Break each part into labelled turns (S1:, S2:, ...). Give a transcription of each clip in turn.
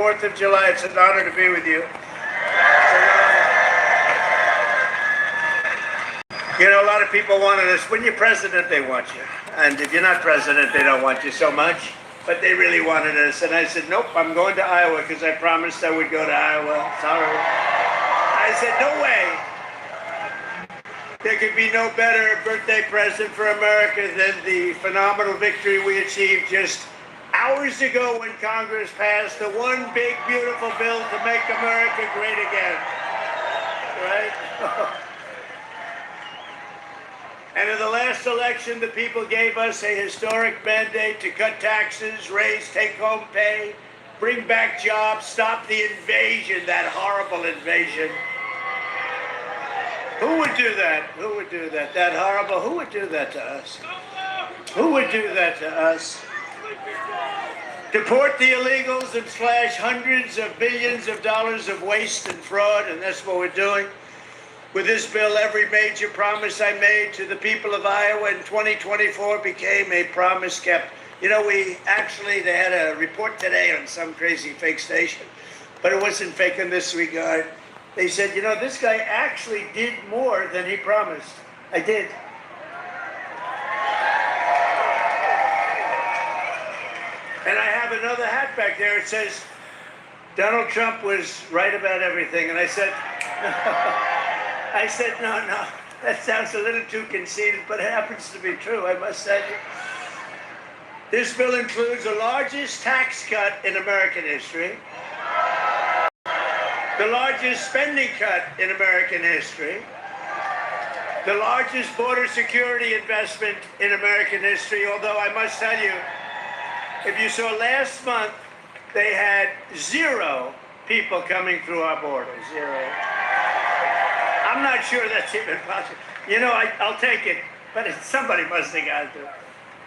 S1: 4th of July. It's an honor to be with you. You know, a lot of people wanted us. When you're president, they want you. And if you're not president, they don't want you so much. But they really wanted us. And I said, nope, I'm going to Iowa because I promised I would go to Iowa. Sorry. I said, no way. There could be no better birthday present for America than the phenomenal victory we achieved just hours ago when Congress passed the one big, beautiful bill to make America great again. Right? And in the last election, the people gave us a historic mandate to cut taxes, raise take-home pay, bring back jobs, stop the invasion, that horrible invasion. Who would do that? Who would do that? That horrible, who would do that to us? Who would do that to us? Deport the illegals and slash hundreds of billions of dollars of waste and fraud, and that's what we're doing. With this bill, every major promise I made to the people of Iowa in 2024 became a promise kept. You know, they had a report today on some crazy fake station, but it wasn't fake in this regard. They said, you know, this guy actually did more than he promised. I did. And I have another hat back there. It says, Donald Trump was right about everything. And I said, no, that sounds a little too conceited, but it happens to be true, I must say. This bill includes the largest tax cut in American history, the largest spending cut in American history, the largest border security investment in American history, although I must tell you, if you saw last month, they had 0 people coming through our border, 0. I'm not sure that's even possible. You know, I'll take it, but somebody must have got to.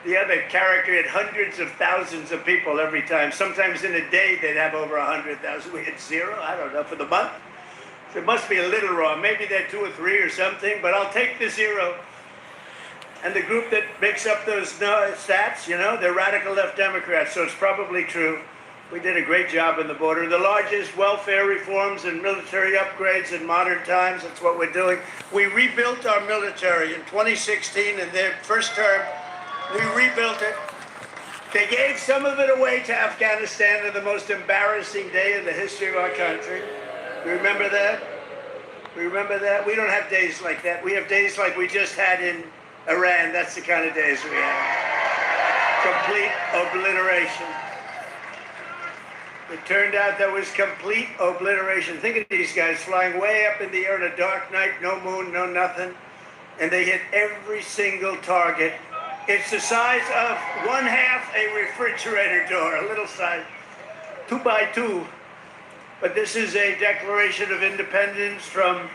S1: The other character had hundreds of thousands of people every time. Sometimes in a day, they'd have over 100,000. We had 0, I don't know, for the month. So it must be a little wrong. Maybe they're 2 or 3 or something, but I'll take the 0. And the group that makes up those stats, you know, they're radical left Democrats, so it's probably true. We did a great job in the border. The largest welfare reforms and military upgrades in modern times, that's what we're doing. We rebuilt our military in 2016, in their first term. We rebuilt it. They gave some of it away to Afghanistan on the most embarrassing day in the history of our country. You remember that? We remember that? We don't have days like that. We have days like we just had in Iran. That's the kind of days we have. Complete obliteration. It turned out there was complete obliteration. Think of these guys flying way up in the air on a dark night, no moon, no nothing, and they hit every single target. It's the size of 1/2 a refrigerator door, a little size, 2 by 2. But this is a declaration of independence from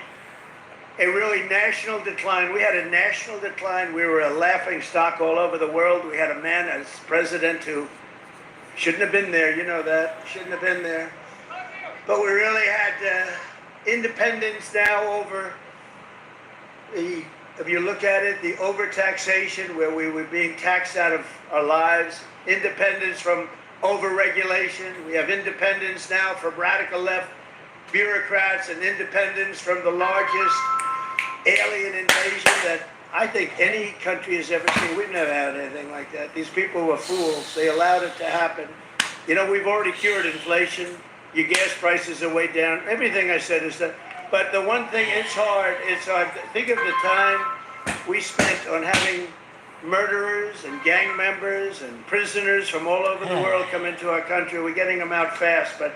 S1: a really national decline. We had a national decline. We were a laughing stock all over the world. We had a man as president who shouldn't have been there, you know that, shouldn't have been there. But we really had independence now over the, if you look at it, the overtaxation where we were being taxed out of our lives, independence from overregulation. We have independence now from radical left bureaucrats and independence from the largest alien invasion that I think any country has ever seen. We've never had anything like that. These people were fools. They allowed it to happen. You know, we've already cured inflation. Your gas prices are way down. Everything I said is that. But the one thing, it's hard. Think of the time we spent on having murderers and gang members and prisoners from all over the world come into our country. We're getting them out fast, but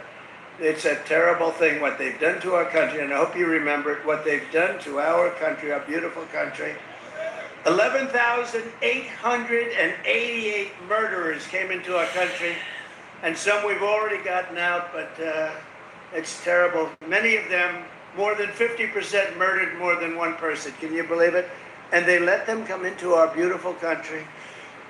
S1: it's a terrible thing what they've done to our country, and I hope you remember it, what they've done to our country, our beautiful country. 11,888 murderers came into our country, and some we've already gotten out, but it's terrible. Many of them, more than 50% murdered more than one person. Can you believe it? And they let them come into our beautiful country.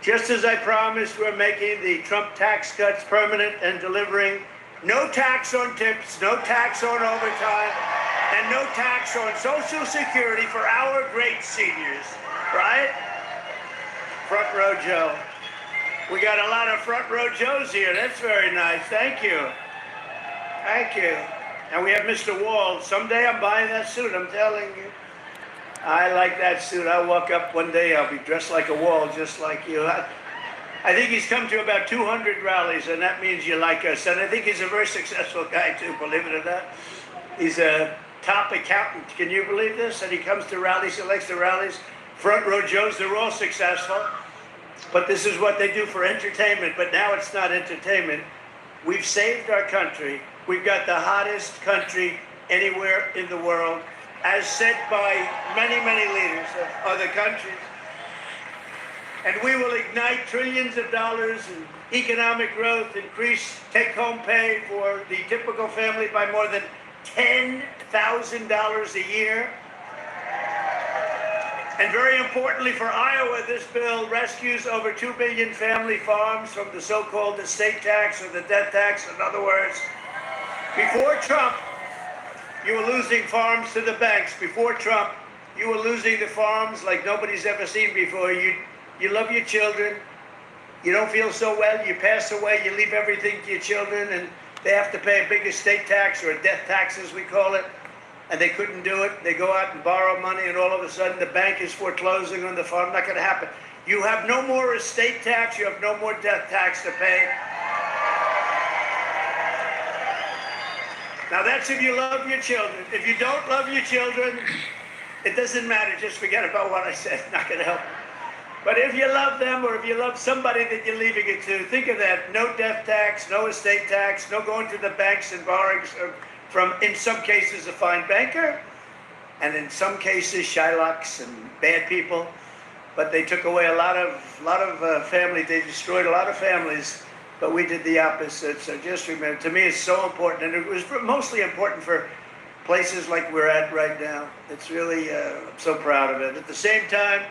S1: Just as I promised, we're making the Trump tax cuts permanent and delivering no tax on tips, no tax on overtime, and no tax on Social Security for our great seniors, right? Front row Joe. We got a lot of front row Joes here. That's very nice. Thank you. Thank you. And we have Mr. Wall. Someday I'm buying that suit, I'm telling you. I like that suit. I'll walk up one day, I'll be dressed like a Wall, just like you. I think he's come to about 200 rallies, and that means you like us. And I think he's a very successful guy, too, believe it or not. He's a top accountant. Can you believe this? And he comes to rallies, he likes the rallies. Front row Joes, they're all successful. But this is what they do for entertainment. But now it's not entertainment. We've saved our country. We've got the hottest country anywhere in the world, as said by many, many leaders of other countries. And we will ignite trillions of dollars in economic growth, increase take-home pay for the typical family by more than $10,000 a year. And very importantly for Iowa, this bill rescues over 2 billion family farms from the so-called estate tax or the death tax. In other words, before Trump, you were losing farms to the banks. Before Trump, you were losing the farms like nobody's ever seen before. You love your children. You don't feel so well. You pass away. You leave everything to your children, and they have to pay a big estate tax or a death tax, as we call it. And they couldn't do it. They go out and borrow money, and all of a sudden the bank is foreclosing on the farm. Not going to happen. You have no more estate tax. You have no more death tax to pay. Now that's if you love your children. If you don't love your children, it doesn't matter. Just forget about what I said. Not going to help. But if you love them, or if you love somebody that you're leaving it to, think of that. No death tax, no estate tax, no going to the banks and borrowing from, in some cases, a fine banker, and in some cases, Shylocks and bad people. But they took away a lot of families. They destroyed a lot of families, but we did the opposite. So just remember, to me, it's so important, and it was mostly important for places like we're at right now. It's really, I'm so proud of it. At the same time,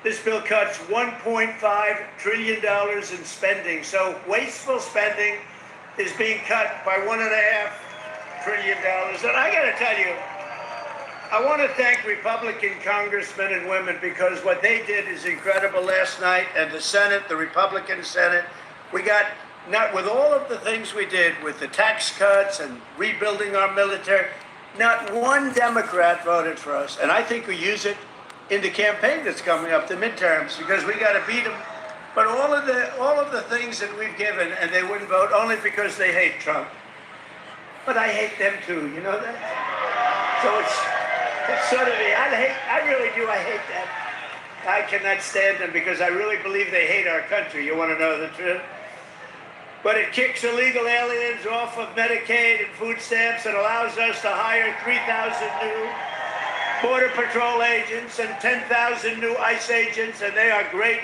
S1: this bill cuts $1.5 trillion in spending. So wasteful spending is being cut by $1.5 trillion. And I got to tell you, I want to thank Republican congressmen and women, because what they did is incredible last night. And the Senate, the Republican Senate, we got, not with all of the things we did with the tax cuts and rebuilding our military, not one Democrat voted for us. And I think we use it in the campaign that's coming up, the midterms, because we got to beat them. But all of the things that we've given, and they wouldn't vote only because they hate Trump. But I hate them too, you know that? So it's sort of me. I really do. I hate them. I cannot stand them because I really believe they hate our country. You want to know the truth? But it kicks illegal aliens off of Medicaid and food stamps and allows us to hire 3,000 new Border Patrol agents and 10,000 new ICE agents, and they are great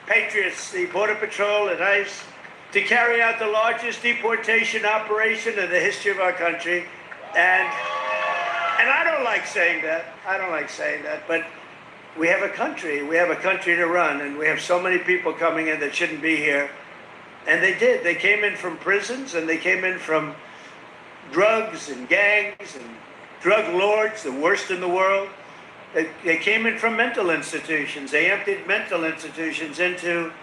S1: patriots, the Border Patrol and ICE, to carry out the largest deportation operation in the history of our country. And I don't like saying that. I don't like saying that, but we have a country. We have a country to run, and we have so many people coming in that shouldn't be here. And they did. They came in from prisons, and they came in from drugs and gangs and drug lords, the worst in the world. They came in from mental institutions. They emptied mental institutions into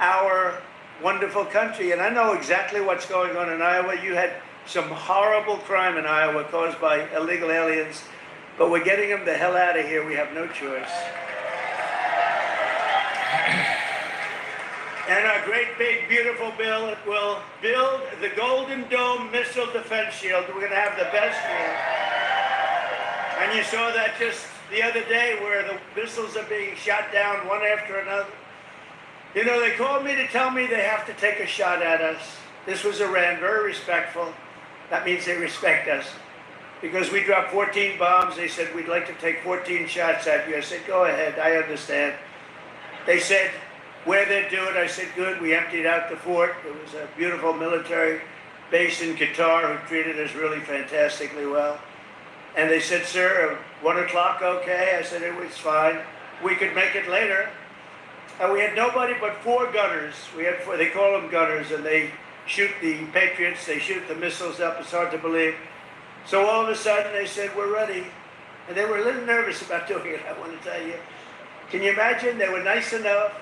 S1: our wonderful country. And I know exactly what's going on in Iowa. You had some horrible crime in Iowa caused by illegal aliens, but we're getting them the hell out of here. We have no choice. And our great, big, beautiful bill, it will build the Golden Dome Missile Defense Shield. We're going to have the best one. And you saw that just the other day where the missiles are being shot down one after another. You know, they called me to tell me they have to take a shot at us. This was Iran, very respectful. That means they respect us. Because we dropped 14 bombs, they said, we'd like to take 14 shots at you. I said, go ahead, I understand. They said, where they'd do it, I said, good. We emptied out the fort. It was a beautiful military base in Qatar who treated us really fantastically well. And they said, sir, 1 o'clock, okay? I said, it was fine. We could make it later. And we had nobody but 4 gunners. We had 4, they call them gunners, and they shoot the Patriots, they shoot the missiles up. It's hard to believe. So all of a sudden, they said, we're ready. And they were a little nervous about doing it, I want to tell you. Can you imagine? They were nice enough.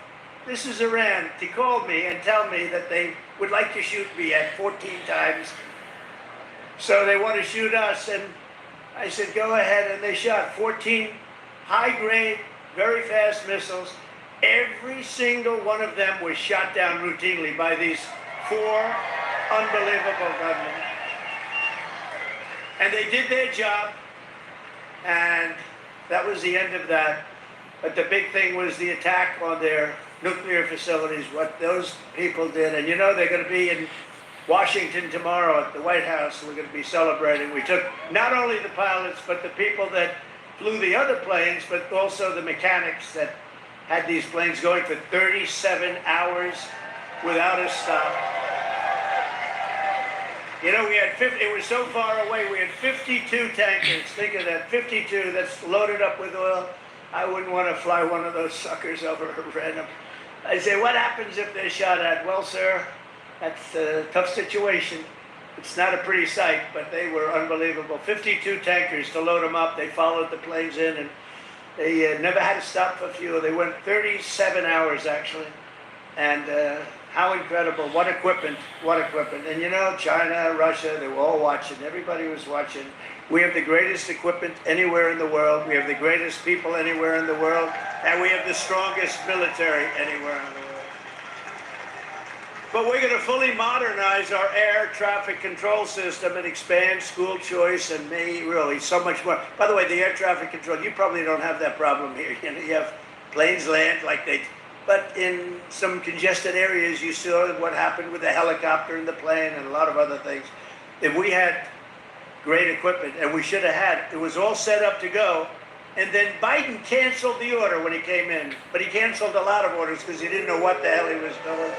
S1: This is Iran to call me and tell me that they would like to shoot me at 14 times. So they want to shoot us, and I said, go ahead, and they shot 14 high-grade, very fast missiles. Every single one of them was shot down routinely by these 4 unbelievable gunmen. And they did their job, and that was the end of that. But the big thing was the attack on their nuclear facilities, what those people did. And you know, they're going to be in Washington tomorrow at the White House. We're going to be celebrating. We took not only the pilots, but the people that flew the other planes, but also the mechanics that had these planes going for 37 hours without a stop. You know, we had 50, it was so far away, we had 52 tankers. Think of that, 52 that's loaded up with oil. I wouldn't want to fly one of those suckers over random. I say, what happens if they're shot at? Well, sir, that's a tough situation. It's not a pretty sight, but they were unbelievable. 52 tankers to load them up. They followed the planes in, and they never had to stop for fuel. They went 37 hours, actually. And how incredible. What equipment, what equipment. And you know, China, Russia, they were all watching. Everybody was watching. We have the greatest equipment anywhere in the world. We have the greatest people anywhere in the world. And we have the strongest military anywhere in the world. But we're going to fully modernize our air traffic control system and expand school choice and really so much more. By the way, the air traffic control, you probably don't have that problem here. You know, you have planes land like they, but in some congested areas, you saw what happened with the helicopter and the plane and a lot of other things. If we had great equipment, and we should have had, it was all set up to go, and then Biden canceled the order when he came in, but he canceled a lot of orders because he didn't know what the hell he was doing.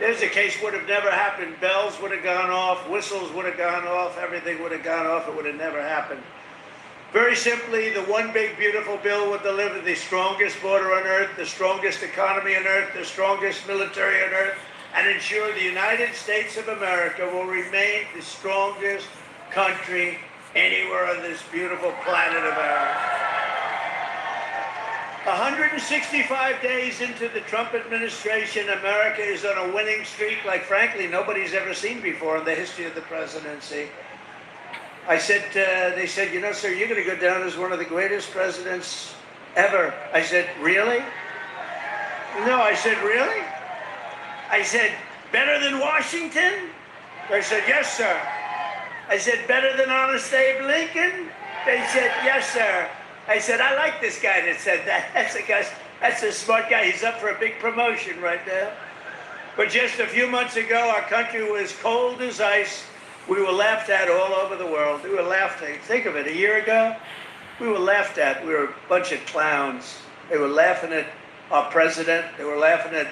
S1: There's a case would have never happened. Bells would have gone off, whistles would have gone off, everything would have gone off, it would have never happened. Very simply, the one big beautiful bill would deliver the strongest border on earth, the strongest economy on earth, the strongest military on earth, and ensure the United States of America will remain the strongest country anywhere on this beautiful planet of ours. 165 days into the Trump administration, America is on a winning streak like, frankly, nobody's ever seen before in the history of the presidency. I said, they said, you know, sir, you're going to go down as one of the greatest presidents ever. I said, really? No, I said, really? I said, better than Washington? They said, yes, sir. I said, better than Honest Abe Lincoln? They said, yes, sir. I said, I like this guy that said that. That's a smart guy. He's up for a big promotion right now. But just a few months ago, our country was cold as ice. We were laughed at all over the world. We were laughed at. Think of it, a year ago, we were laughed at. We were a bunch of clowns. They were laughing at our president. They were laughing at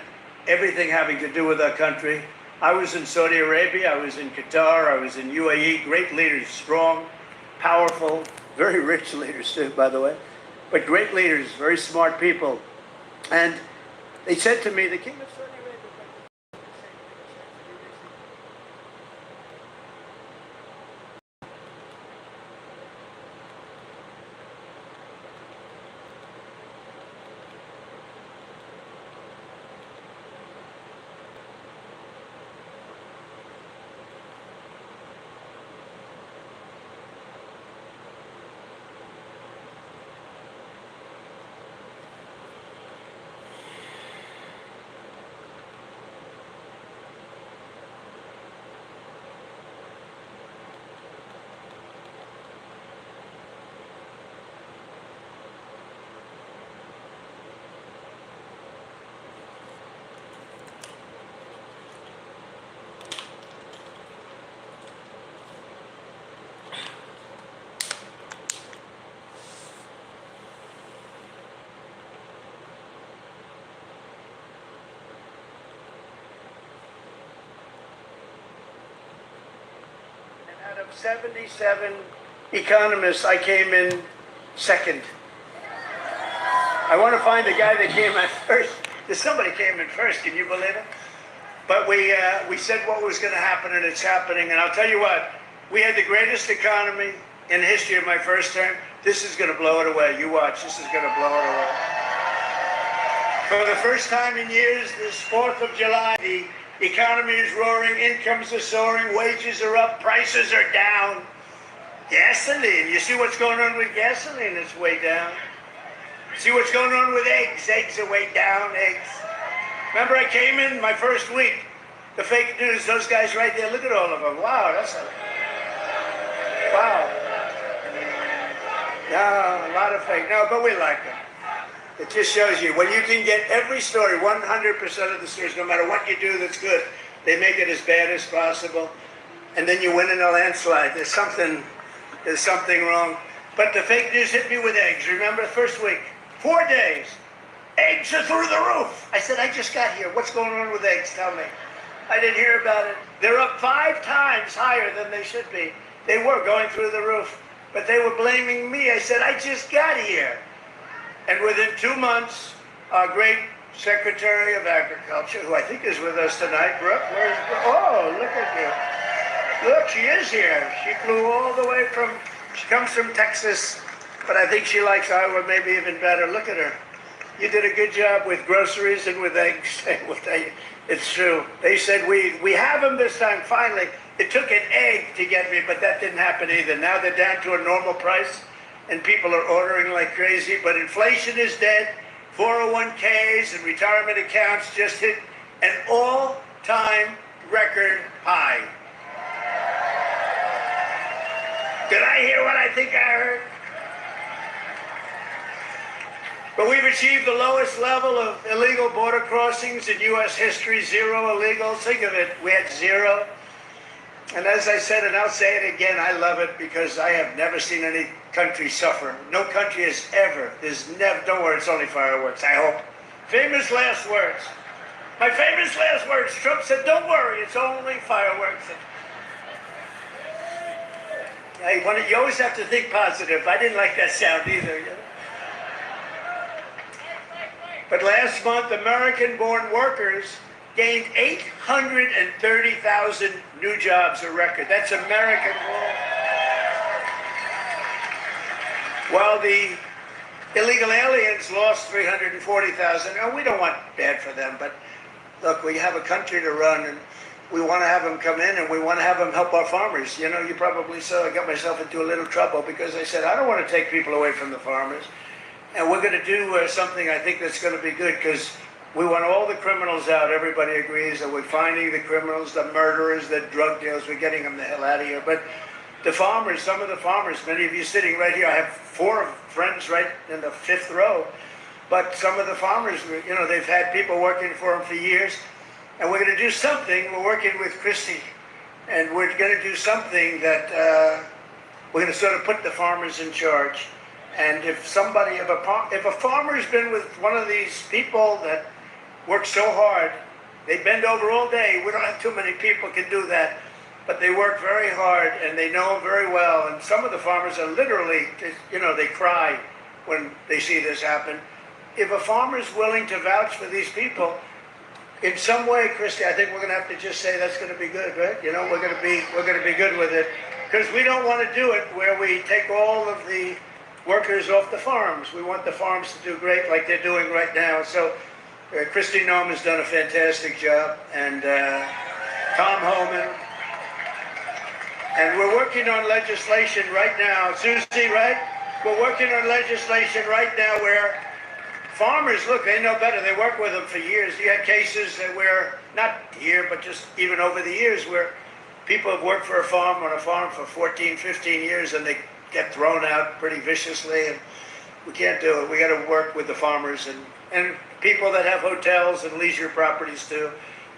S1: everything having to do with our country. I was in Saudi Arabia. I was in Qatar. I was in UAE. Great leaders, strong, powerful, very rich leaders too, by the way. But great leaders, very smart people. And they said to me, the king of Saudi Arabia, out of 77 economists, I came in second. I want to find the guy that came in first. Somebody came in first, can you believe it? But we said what was going to happen, and it's happening. And I'll tell you what, we had the greatest economy in the history of my first term. This is going to blow it away. You watch, this is going to blow it away. For the first time in years, this 4th of July, the Economy is roaring, incomes are soaring, wages are up, prices are down. Gasoline, you see what's going on with gasoline? It's way down. See what's going on with eggs? Eggs are way down, eggs. Remember I came in my first week, the fake news, those guys right there, look at all of them. Wow, that's a... Wow. No, a lot of fake. No, but we like them. It just shows you, when you can get every story, 100% of the stories, no matter what you do that's good, they make it as bad as possible. And then you win in a landslide. There's something wrong. But the fake news hit me with eggs. Remember, first week, 4 days. Eggs are through the roof. I said, I just got here. What's going on with eggs? Tell me. I didn't hear about it. They're up 5 times higher than they should be. They were going through the roof. But they were blaming me. I said, I just got here. And within 2 months, our great Secretary of Agriculture, who I think is with us tonight, Brooke, where's Brooke? Oh, look at you. Look, she is here. She flew all the way from, she comes from Texas, but I think she likes Iowa maybe even better. Look at her. You did a good job with groceries and with eggs. It's true. They said, we have them this time, finally. It took an egg to get me, but that didn't happen either. Now they're down to a normal price, and people are ordering like crazy. But inflation is dead. 401ks and retirement accounts just hit an all-time record high. Did I hear what I think I heard? But we've achieved the lowest level of illegal border crossings in U.S. history, 0 illegals. Think of it, we had 0. And as I said, and I'll say it again, I love it because I have never seen any country suffer. No country has ever. There's never, don't worry, it's only fireworks, I hope. Famous last words. My famous last words, Trump said, don't worry, it's only fireworks. You always have to think positive. I didn't like that sound either. You know? But last month, American-born workers gained 830,000 new jobs, a record. That's American-born. While the illegal aliens lost 340,000. Now, we don't want bad for them, but look, we have a country to run, and we want to have them come in, and we want to have them help our farmers. You know, you probably saw I got myself into a little trouble because I said, I don't want to take people away from the farmers. And we're going to do something I think that's going to be good because we want all the criminals out. Everybody agrees that we're finding the criminals, the murderers, the drug dealers. We're getting them the hell out of here. But the farmers, some of the farmers, many of you sitting right here, I have 4 friends right in the 5th row. But some of the farmers, you know, they've had people working for them for years. And we're going to do something. We're working with Christy. And we're going to do something that we're going to sort of put the farmers in charge. And if somebody, if a farmer's been with one of these people that work so hard, they bend over all day. We don't have too many people can do that, but they work very hard and they know very well. And some of the farmers are literally, you know, they cry when they see this happen. If a farmer's willing to vouch for these people, in some way, Christy, I think we're going to have to just say that's going to be good, right? You know, we're going to be good with it because we don't want to do it where we take all of the workers off the farms. We want the farms to do great like they're doing right now. So Christy Noem has done a fantastic job, and Tom Homan. And we're working on legislation right now. Susie, right? We're working on legislation right now where farmers, look, they know better. They work with them for years. You had cases where, not here, but just even over the years, where people have worked for a farm on a farm for 14, 15 years, and they get thrown out pretty viciously, and we can't do it. We got to work with the farmers and people that have hotels and leisure properties too.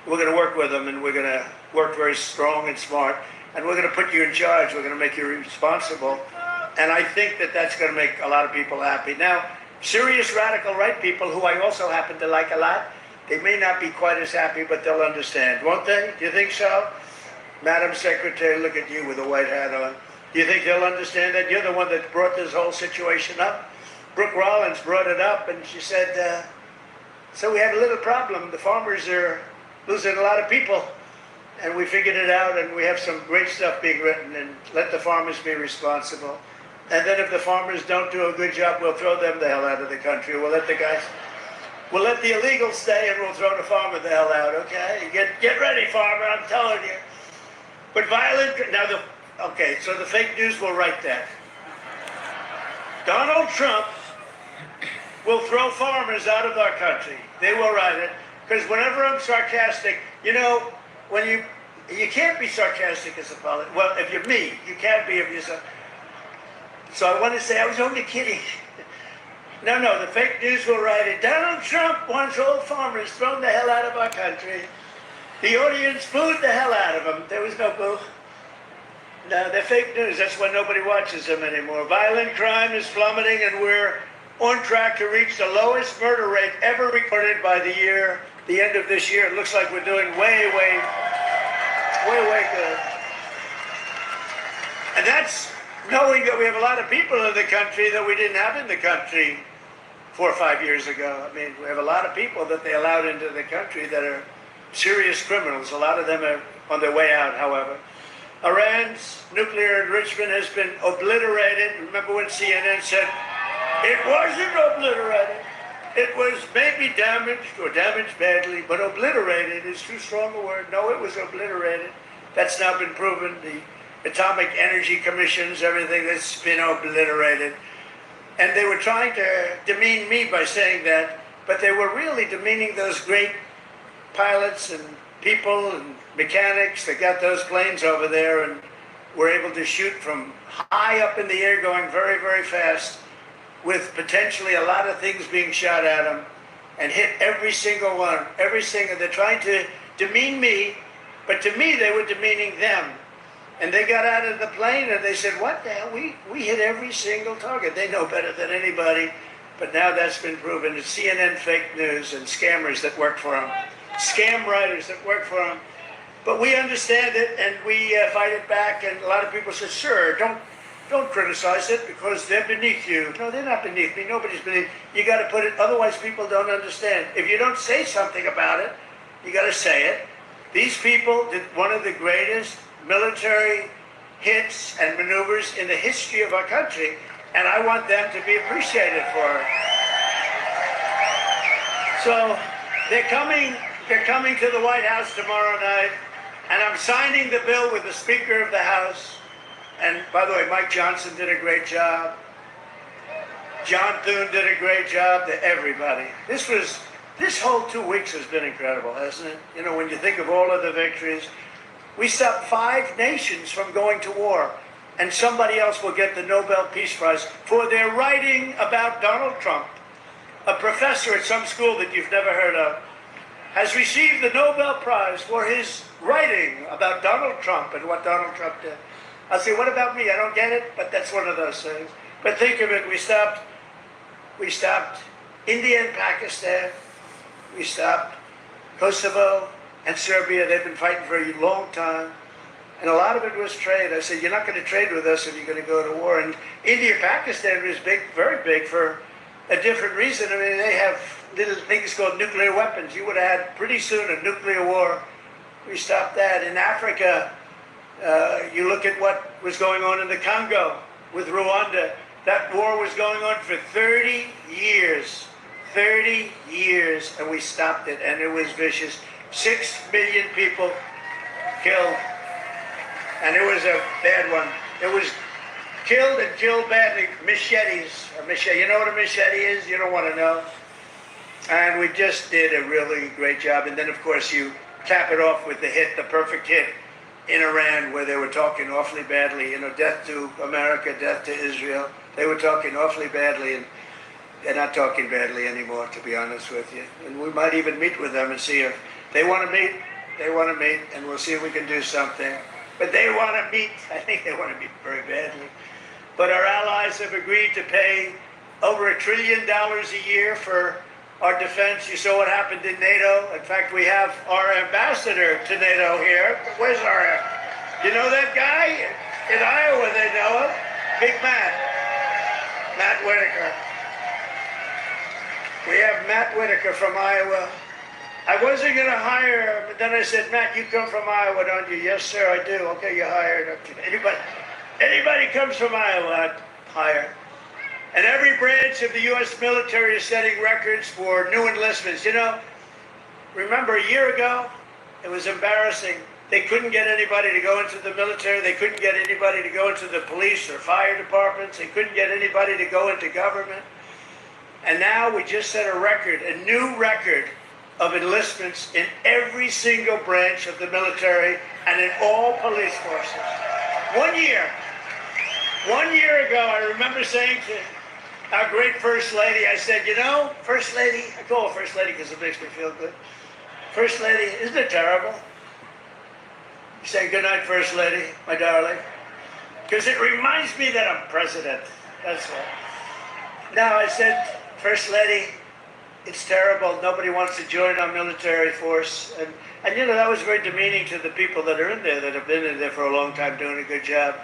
S1: We're going to work with them, and we're going to work very strong and smart, and we're going to put you in charge. We're going to make you responsible, and I think that that's going to make a lot of people happy. Now, serious radical right people, who I also happen to like a lot, they may not be quite as happy, but they'll understand, won't they? Do you think so? Madam Secretary, look at you with a white hat on. Do you think they'll understand that? You're the one that brought this whole situation up. Brooke Rollins brought it up, and she said, so we had a little problem. The farmers are losing a lot of people, and we figured it out, and we have some great stuff being written, and let the farmers be responsible. And then if the farmers don't do a good job, we'll throw them the hell out of the country. We'll let the guys... We'll let the illegals stay and we'll throw the farmer the hell out, okay? Get ready, farmer, I'm telling you. But violent, okay, so the fake news will write that. Donald Trump will throw farmers out of our country. They will write it. Because whenever I'm sarcastic, when you can't be sarcastic as a politician. Well, if you're me, you can't be if you're so I want to say I was only kidding. No, the fake news will write it. Donald Trump wants all farmers thrown the hell out of our country. The audience booed the hell out of them. There was no boo. No, they're fake news. That's why nobody watches them anymore. Violent crime is plummeting, and we're on track to reach the lowest murder rate ever recorded by the end of this year. It looks like we're doing way good. And that's knowing that we have a lot of people in the country that we didn't have in the country 4 or 5 years ago. I mean, we have a lot of people that they allowed into the country that are serious criminals. A lot of them are on their way out, however. Iran's nuclear enrichment has been obliterated. Remember when CNN said, it wasn't obliterated. It was maybe damaged or damaged badly, but obliterated is too strong a word. No, it was obliterated. That's now been proven. The Atomic Energy Commissions, everything that's been obliterated. And they were trying to demean me by saying that, but they were really demeaning those great pilots and people and mechanics that got those planes over there and were able to shoot from high up in the air going very, very fast with potentially a lot of things being shot at them and hit every single one. They're trying to demean me, but to me they were demeaning them. And they got out of the plane and they said, what the hell? We hit every single target. They know better than anybody. But now that's been proven. It's CNN fake news and scammers that work for them. Scam writers that work for them. But we understand it and we fight it back. And a lot of people say, sir, don't criticize it because they're beneath you. No, they're not beneath me. Nobody's beneath. You got to put it, otherwise people don't understand. If you don't say something about it, you got to say it. These people did one of the greatest military hits and maneuvers in the history of our country, and I want them to be appreciated for it. So they're coming to the White House tomorrow night, and I'm signing the bill with the Speaker of the House. And by the way, Mike Johnson did a great job. John Thune did a great job. To everybody. This whole 2 weeks has been incredible, hasn't it? When you think of all of the victories. We stopped 5 nations from going to war, and somebody else will get the Nobel Peace Prize for their writing about Donald Trump. A professor at some school that you've never heard of has received the Nobel Prize for his writing about Donald Trump and what Donald Trump did. I'll say, what about me? I don't get it, but that's one of those things. But think of it, we stopped India and Pakistan, we stopped Kosovo and Serbia. They've been fighting for a long time. And a lot of it was trade. I said, you're not going to trade with us if you're going to go to war. And India, Pakistan was big, very big for a different reason. I mean, they have little things called nuclear weapons. You would have had pretty soon a nuclear war. We stopped that. In Africa, you look at what was going on in the Congo with Rwanda. That war was going on for 30 years. 30 years, and we stopped it, and it was vicious. 6 million people killed, and it was a bad one. It was killed and killed badly. Machetes. You know what a machete is? You don't want to know. And we just did a really great job. And then, of course, you cap it off with the perfect hit in Iran, where they were talking awfully badly. Death to America, death to Israel. They were talking awfully badly, and they're not talking badly anymore, to be honest with you. And we might even meet with them and see if they want to meet, and we'll see if we can do something. But they want to meet. I think they want to meet very badly. But our allies have agreed to pay over $1 trillion a year for our defense. You saw what happened in NATO. In fact, we have our ambassador to NATO here. Where's our... You know that guy? In Iowa, they know him. Big Matt Whitaker. We have Matt Whitaker from Iowa. I wasn't going to hire him, but then I said, Matt, you come from Iowa, don't you? Yes, sir, I do. Okay, you're hired. Okay. Anybody comes from Iowa, I'd hire. And every branch of the U.S. military is setting records for new enlistments. You know, remember a year ago, it was embarrassing. They couldn't get anybody to go into the military. They couldn't get anybody to go into the police or fire departments. They couldn't get anybody to go into government. And now we just set a record, a new record of enlistments in every single branch of the military and in all police forces. 1 year. 1 year ago, I remember saying to our great First Lady, I said, you know, First Lady, I call her First Lady because it makes me feel good. First Lady, isn't it terrible? You say, good night, First Lady, my darling. Because it reminds me that I'm president. That's all. Now, I said, First Lady, it's terrible. Nobody wants to join our military force. And you know, that was very demeaning to the people that are in there, that have been in there for a long time doing a good job.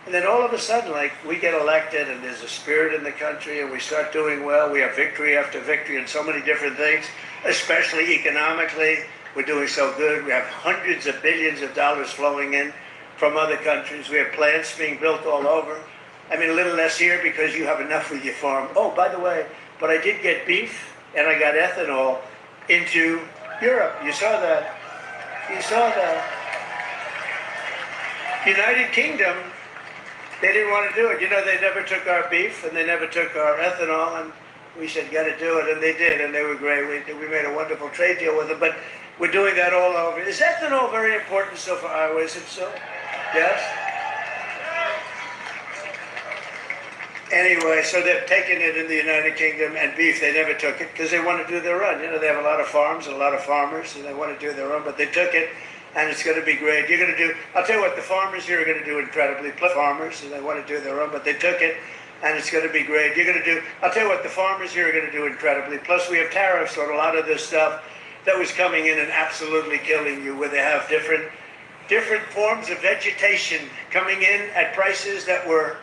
S1: And then all of a sudden, like, we get elected and there's a spirit in the country and we start doing well. We have victory after victory in so many different things, especially economically. We're doing so good. We have hundreds of billions of dollars flowing in from other countries. We have plants being built all over. I mean, a little less here because you have enough with your farm. Oh, by the way, but I did get beef and I got ethanol into Europe. You saw that. You saw that. United Kingdom, they didn't want to do it. You know, they never took our beef and they never took our ethanol, and we said, got to do it, and they did, and they were great. We made a wonderful trade deal with them, but we're doing that all over. Is ethanol very important so for Iowa? Is it so? Yes? Anyway, so they've taken it in the United Kingdom, and beef, they never took it because they want to do their own. You know, they have a lot of farms and a lot of farmers, and they want to do their own, but they took it, and it's going to be great. You're going to do, I'll tell you what, the farmers here are going to do incredibly, farmers, and they want to do their own, but they took it, and it's going to be great. You're going to do, I'll tell you what, the farmers here are going to do incredibly. Plus, we have tariffs on a lot of this stuff that was coming in and absolutely killing you, where they have different forms of vegetation coming in at prices that were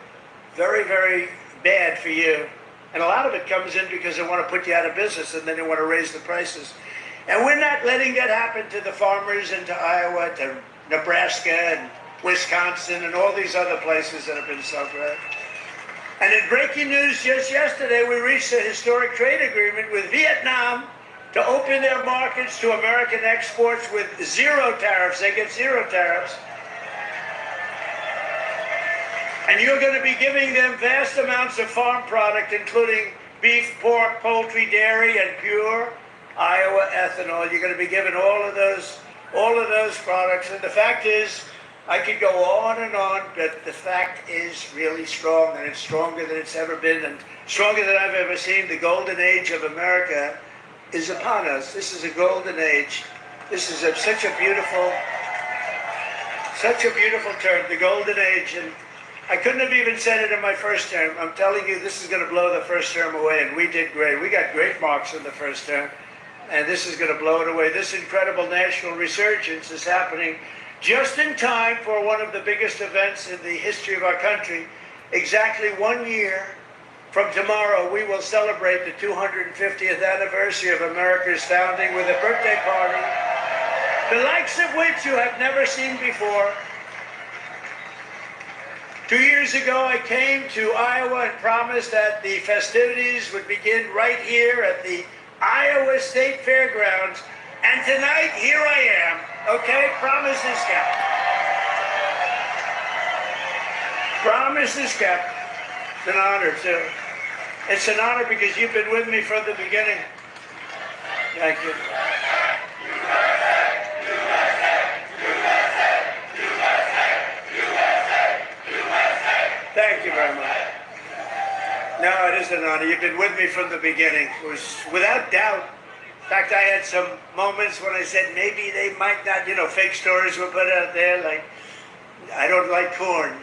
S1: very, very bad for you. And a lot of it comes in because they want to put you out of business and then they want to raise the prices. And we're not letting that happen to the farmers and to Iowa, to Nebraska and Wisconsin and all these other places that have been so great. And in breaking news just yesterday, we reached a historic trade agreement with Vietnam to open their markets to American exports with zero tariffs. They get zero tariffs. And you're going to be giving them vast amounts of farm product, including beef, pork, poultry, dairy, and pure Iowa ethanol. You're going to be given all of those products. And the fact is, I could go on and on, but the fact is really strong, and it's stronger than it's ever been, and stronger than I've ever seen. The golden age of America is upon us. This is a golden age. This is such a beautiful term, the golden age. And I couldn't have even said it in my first term. I'm telling you, this is going to blow the first term away, and we did great. We got great marks in the first term, and this is going to blow it away. This incredible national resurgence is happening just in time for one of the biggest events in the history of our country. Exactly 1 year from tomorrow, we will celebrate the 250th anniversary of America's founding with a birthday party, the likes of which you have never seen before. 2 years ago, I came to Iowa and promised that the festivities would begin right here at the Iowa State Fairgrounds. And tonight, here I am. Okay? Promise is kept. Promise is kept. It's an honor, too. It's an honor because you've been with me from the beginning. Thank you. Thank you very much. No, it is an honor. You've been with me from the beginning. It was without doubt. In fact, I had some moments when I said maybe they might not, fake stories were put out there, like, I don't like corn.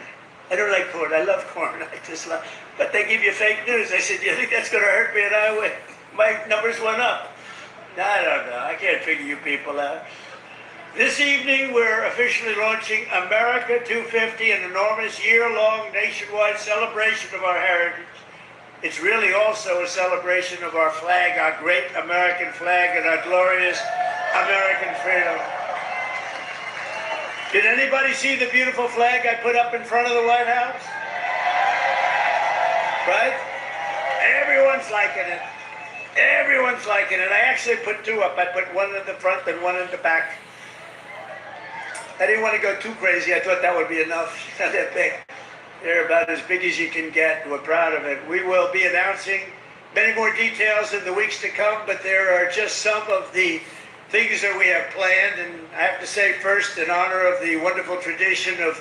S1: I don't like corn. I love corn. I just love, but they give you fake news. I said, do you think that's going to hurt me in Iowa? My numbers went up. No, I don't know. I can't figure you people out. This evening, we're officially launching America 250, an enormous year-long nationwide celebration of our heritage. It's really also a celebration of our flag, our great American flag, and our glorious American freedom. Did anybody see the beautiful flag I put up in front of the White House? Right? Everyone's liking it. Everyone's liking it. I actually put two up. I put one in the front and one in the back. I didn't want to go too crazy. I thought that would be enough. They're big. They're about as big as you can get. We're proud of it. We will be announcing many more details in the weeks to come, but there are just some of the things that we have planned. And I have to say first, in honor of the wonderful tradition of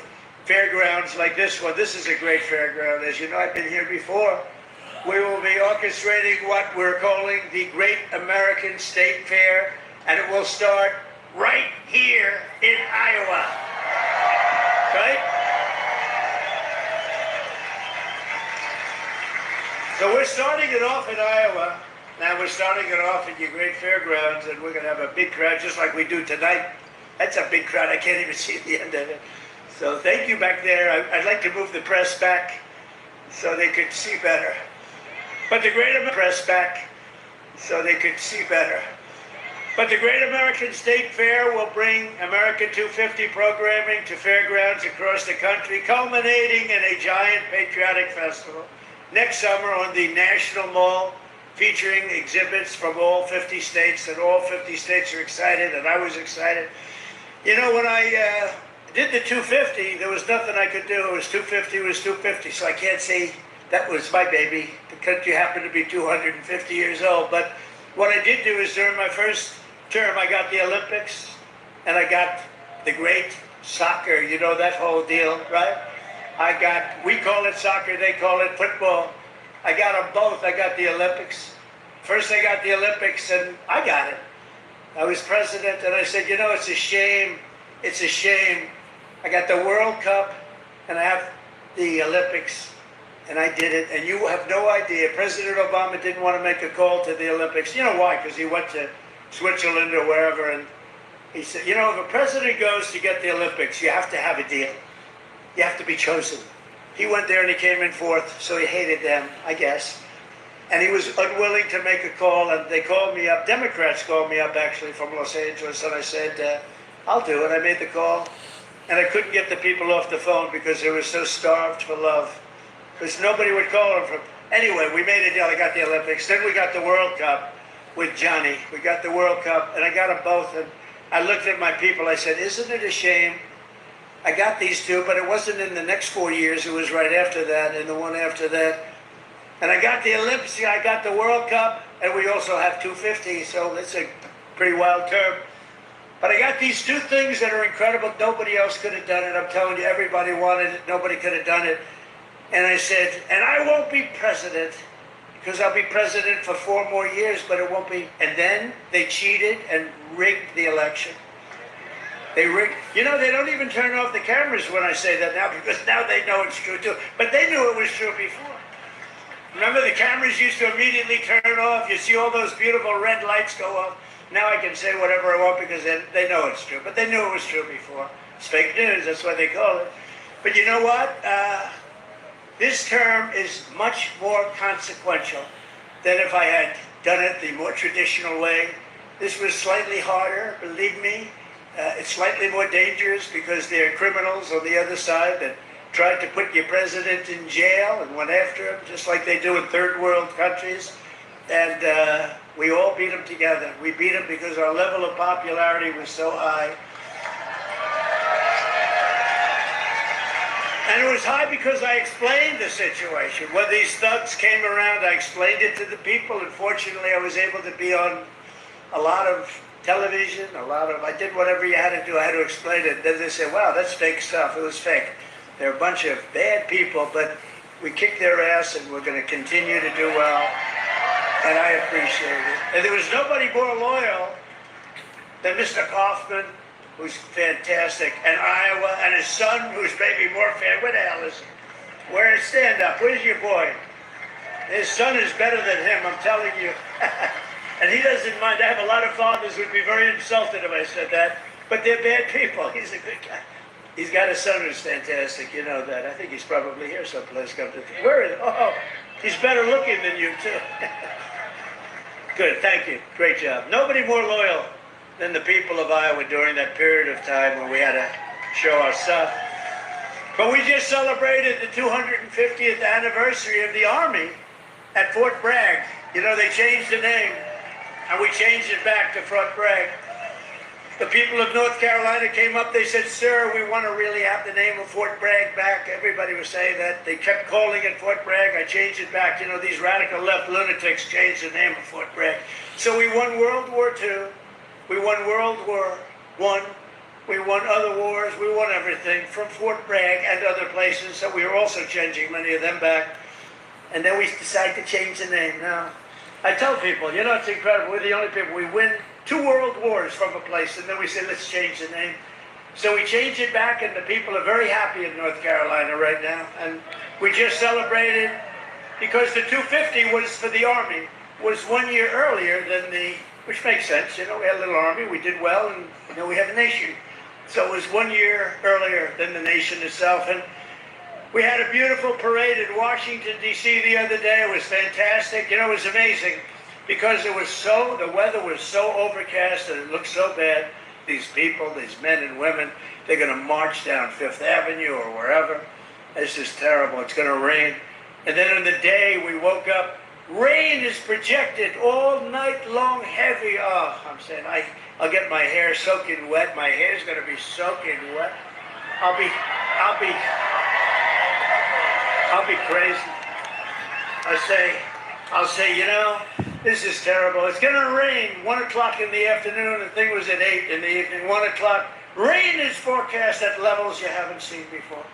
S1: fairgrounds like this one. This is a great fairground. As you know, I've been here before. We will be orchestrating what we're calling the Great American State Fair, and it will start right here in Iowa. Right? So we're starting it off in Iowa. Now we're starting it off at your great fairgrounds, and we're going to have a big crowd just like we do tonight. That's a big crowd. I can't even see the end of it. So thank you back there. I'd like to move the press back so they could see better. But the Great American press back so they could see better. But the Great American State Fair will bring America 250 programming to fairgrounds across the country, culminating in a giant patriotic festival next summer on the National Mall, featuring exhibits from all 50 states, and all 50 states are excited, and I was excited. You know, when I did the 250, there was nothing I could do. It was 250, it was 250, so I can't say that was my baby. The country happened to be 250 years old, but what I did do is during my first term, I got the Olympics, and I got the great soccer, you know, that whole deal, right? We call it soccer, they call it football. I got them both. I got the Olympics. First I got the Olympics, and I got it. I was president, and I said, you know, it's a shame. It's a shame. I got the World Cup, and I have the Olympics, and I did it. And you have no idea. President Obama didn't want to make a call to the Olympics. You know why? Because he went to Switzerland or wherever, and he said, you know, if a president goes to get the Olympics, you have to have a deal. You have to be chosen. He went there and he came in fourth, so he hated them, I guess. And he was unwilling to make a call, and they called me up. Democrats called me up, actually, from Los Angeles, and I said, I'll do it. I made the call, and I couldn't get the people off the phone because they were so starved for love, because nobody would call them from. Anyway, we made a deal. I got the Olympics. Then we got the World Cup with Johnny. We got the World Cup, and I got them both, and I looked at my people. I said, isn't it a shame? I got these two, but it wasn't in the next 4 years. It was right after that and the one after that. And I got the Olympics, I got the World Cup, and we also have 250, so it's a pretty wild term. But I got these two things that are incredible. Nobody else could have done it. I'm telling you, everybody wanted it. Nobody could have done it. And I said, and I won't be president, because I'll be president for 4 more years, but it won't be. And then they cheated and rigged the election. They rigged. You know, they don't even turn off the cameras when I say that now, because now they know it's true too. But they knew it was true before. Remember, the cameras used to immediately turn off. You see all those beautiful red lights go off. Now I can say whatever I want because they know it's true. But they knew it was true before. It's fake news. That's what they call it. But you know what? This term is much more consequential than if I had done it the more traditional way. This was slightly harder, believe me. It's slightly more dangerous because there are criminals on the other side that tried to put your president in jail and went after him, just like they do in third world countries. And we all beat them together. We beat them because our level of popularity was so high. And it was high because I explained the situation. When these thugs came around, I explained it to the people, and fortunately I was able to be on a lot of television, I did whatever you had to do. I had to explain it. Then they said, wow, that's fake stuff. It was fake. They're a bunch of bad people, but we kicked their ass, and we're going to continue to do well. And I appreciate it. And there was nobody more loyal than Mr. Kaufman, who's fantastic, and Iowa, and his son, who's maybe more fan. Where the hell is he? Where? Stand up. Where's your boy? His son is better than him, I'm telling you. And he doesn't mind. I have a lot of fathers who would be very insulted if I said that. But they're bad people. He's a good guy. He's got a son who's fantastic. You know that. I think he's probably here someplace. Where is he? Oh, he's better looking than you, too. Good. Thank you. Great job. Nobody more loyal than the people of Iowa during that period of time when we had to show our stuff. But we just celebrated the 250th anniversary of the Army at Fort Bragg. You know, they changed the name, and we changed it back to Fort Bragg. The people of North Carolina came up, they said, sir, we want to really have the name of Fort Bragg back. Everybody was saying that. They kept calling it Fort Bragg. I changed it back. You know, these radical left lunatics changed the name of Fort Bragg. So we won World War II. We won World War I. We won other wars. We won everything from Fort Bragg and other places. So we were also changing many of them back. And then we decided to change the name. Now, I tell people, you know, it's incredible. We're the only people. We win 2 world wars from a place, and then we say, let's change the name. So we changed it back, and the people are very happy in North Carolina right now. And we just celebrated, because the 250 was for the Army, was 1 year earlier than the, which makes sense, you know, we had a little Army, we did well, and you know, we have a nation. So it was 1 year earlier than the nation itself. And we had a beautiful parade in Washington, D.C. the other day. It was fantastic. You know, it was amazing. Because it was so, the weather was so overcast and it looked so bad. These people, these men and women, they're going to march down Fifth Avenue or wherever. It's just terrible. It's going to rain. And then in the day, we woke up. Rain is projected all night long, heavy. Oh, I'm saying, I'll get my hair soaking wet. My hair's going to be soaking wet. I'll be crazy. I'll say, you know, this is terrible. It's going to rain 1 o'clock in the afternoon. The thing was at 8 in the evening, 1 o'clock. Rain is forecast at levels you haven't seen before.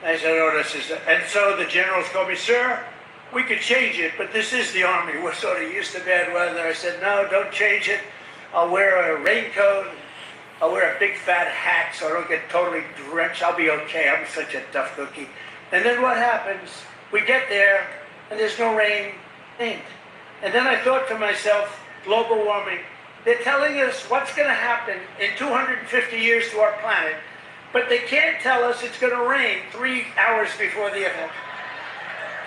S1: I said, oh, this is... And so the generals called me, sir, we could change it, but this is the Army. We're sort of used to bad weather. I said, no, don't change it. I'll wear a raincoat. I'll wear a big fat hat so I don't get totally drenched. I'll be okay. I'm such a tough cookie. And then what happens? We get there, and there's no rain. And then I thought to myself, global warming, they're telling us what's going to happen in 250 years to our planet, but they can't tell us it's going to rain 3 hours before the event.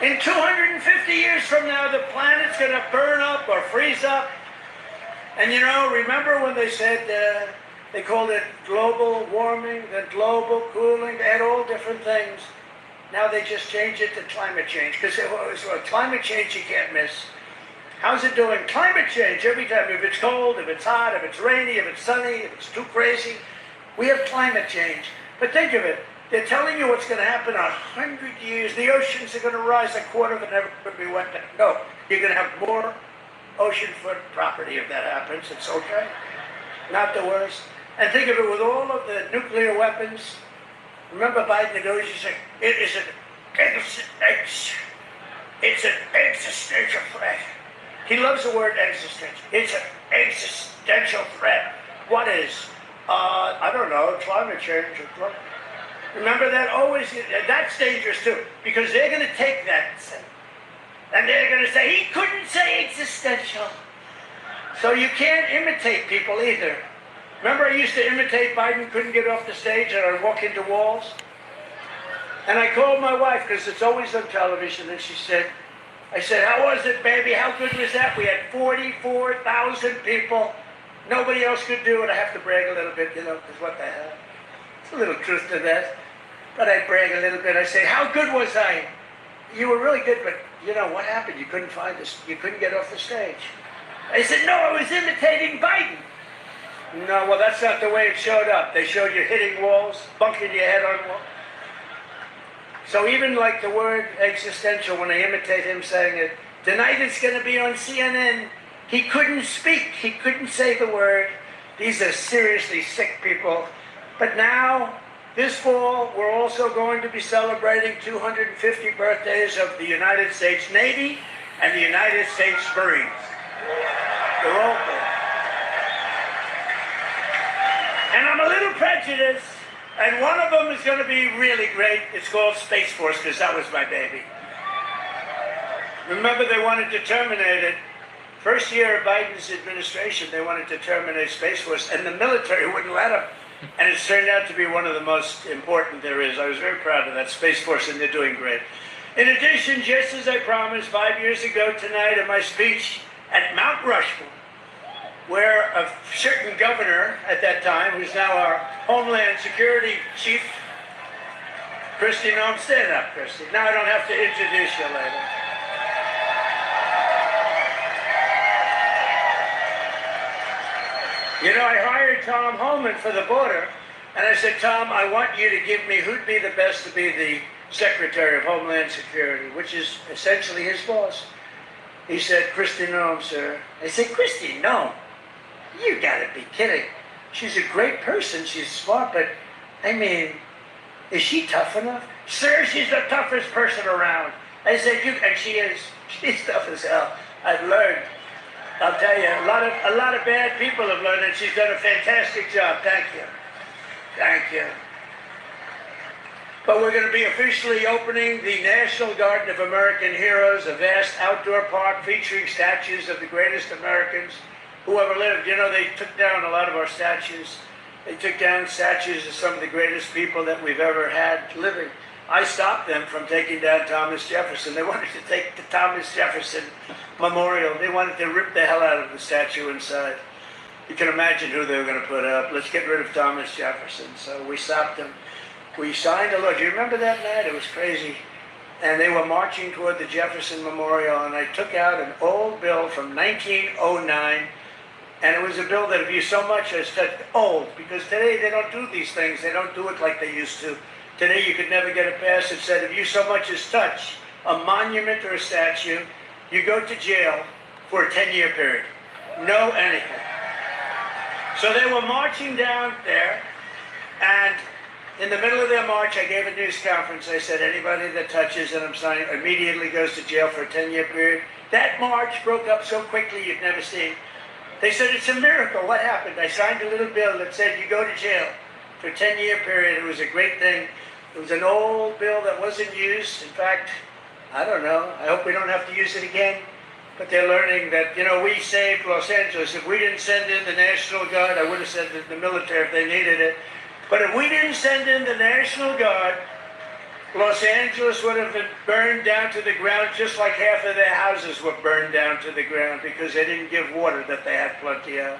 S1: In 250 years from now, the planet's going to burn up or freeze up. And you know, remember when they said, they called it global warming, then global cooling, they had all different things. Now they just changed it to climate change, because climate change you can't miss. How's it doing? Climate change every time. If it's cold, if it's hot, if it's rainy, if it's sunny, if it's too crazy, we have climate change. But think of it. They're telling you what's going to happen in 100 years. The oceans are going to rise a quarter of an ever could be wet. No, you're going to have more oceanfront property if that happens. It's okay. Not the worst. And think of it, with all of the nuclear weapons. Remember Biden negotiating, it is an existential threat. He loves the word existential. It's an existential threat. What is? I don't know, climate change. Remember that? Always, that's dangerous too, because they're going to take that and they're going to say, he couldn't say existential. So you can't imitate people either. Remember I used to imitate Biden, couldn't get off the stage, and I'd walk into walls? And I called my wife, because it's always on television, and I said, how was it, baby? How good was that? We had 44,000 people. Nobody else could do it. I have to brag a little bit, you know, because what the hell? There's a little truth to that. But I brag a little bit. I say, how good was I? You were really good, but you know, what happened? You couldn't find us. You couldn't get off the stage. I said, no, I was imitating Biden. No, well, that's not the way it showed up. They showed you hitting walls, bunking your head on walls. So even like the word existential, when I imitate him saying it, tonight it's going to be on CNN. He couldn't speak. He couldn't say the word. These are seriously sick people. But now, this fall, we're also going to be celebrating 250 birthdays of the United States Navy and the United States Marines. They're all there. And I'm a little prejudiced, and one of them is going to be really great. It's called Space Force, because that was my baby. Remember, they wanted to terminate it. First year of Biden's administration, they wanted to terminate Space Force, and the military wouldn't let them. And it's turned out to be one of the most important there is. I was very proud of that Space Force, and they're doing great. In addition, just as I promised 5 years ago tonight in my speech at Mount Rushmore, where a certain governor at that time, who's now our Homeland Security Chief, Christy, no, stand up, Christy. Now I don't have to introduce you later. You know, I hired Tom Homan for the border, and I said, Tom, I want you to give me who'd be the best to be the Secretary of Homeland Security, which is essentially his boss. He said, Kristi Noem, sir. I said, Kristi Noem? You gotta be kidding. She's a great person, she's smart, but, I mean, is she tough enough? Sir, she's the toughest person around. I said, and she is. She's tough as hell. I've learned. I'll tell you, a lot of bad people have learned, and she's done a fantastic job. Thank you. Thank you. But we're going to be officially opening the National Garden of American Heroes, a vast outdoor park featuring statues of the greatest Americans who ever lived. You know, they took down a lot of our statues. They took down statues of some of the greatest people that we've ever had living. I stopped them from taking down Thomas Jefferson. They wanted to take the Thomas Jefferson Memorial. They wanted to rip the hell out of the statue inside. You can imagine who they were going to put up. Let's get rid of Thomas Jefferson. So we stopped them. We signed a law. Do you remember that night? It was crazy. And they were marching toward the Jefferson Memorial, and I took out an old bill from 1909, and it was a bill that if you so much as said old, because today they don't do these things. They don't do it like they used to. Today you could never get it passed. It said if you so much as touch a monument or a statue, you go to jail for a 10-year period. No anything. So they were marching down there, and in the middle of their march, I gave a news conference. I said, anybody that touches and I'm signing immediately goes to jail for a 10-year period. That march broke up so quickly you've never seen. They said, it's a miracle. What happened? I signed a little bill that said you go to jail for a 10-year period. It was a great thing. It was an old bill that wasn't used. In fact, I don't know. I hope we don't have to use it again. But they're learning that, you know, we saved Los Angeles. If we didn't send in the National Guard, I would have sent in the military if they needed it. But if we didn't send in the National Guard, Los Angeles would have been burned down to the ground just like half of their houses were burned down to the ground because they didn't give water that they had plenty of.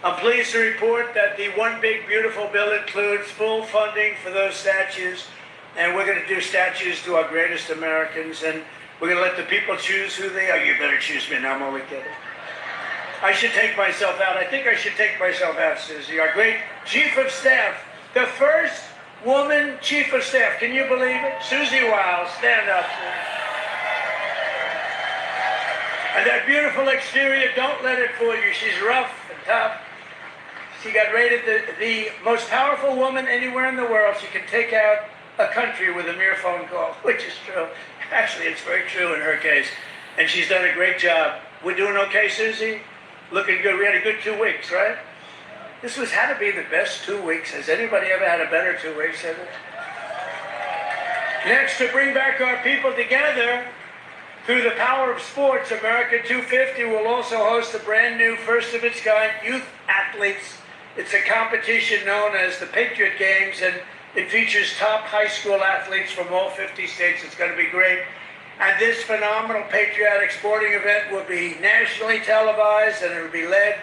S1: I'm pleased to report that the One Big Beautiful bill includes full funding for those statues, and we're going to do statues to our greatest Americans, and we're going to let the people choose who they are. You better choose me. No, I'm only kidding. I should take myself out. I think I should take myself out, Susie. Our great Chief of Staff, the first woman Chief of Staff. Can you believe it? Susie Wiles, stand up. And that beautiful exterior, don't let it fool you. She's rough and tough. She got rated the most powerful woman anywhere in the world. She can take out a country with a mere phone call, which is true. Actually, it's very true in her case. And she's done a great job. We're doing okay, Susie? Looking good. We had a good 2 weeks, right? This had to be the best 2 weeks. Has anybody ever had a better 2 weeks? Next, to bring back our people together, through the power of sports, America 250 will also host a brand new, first-of-its-kind youth athletes. It's a competition known as the Patriot Games, and it features top high school athletes from all 50 states. It's going to be great. And this phenomenal patriotic sporting event will be nationally televised, and it will be led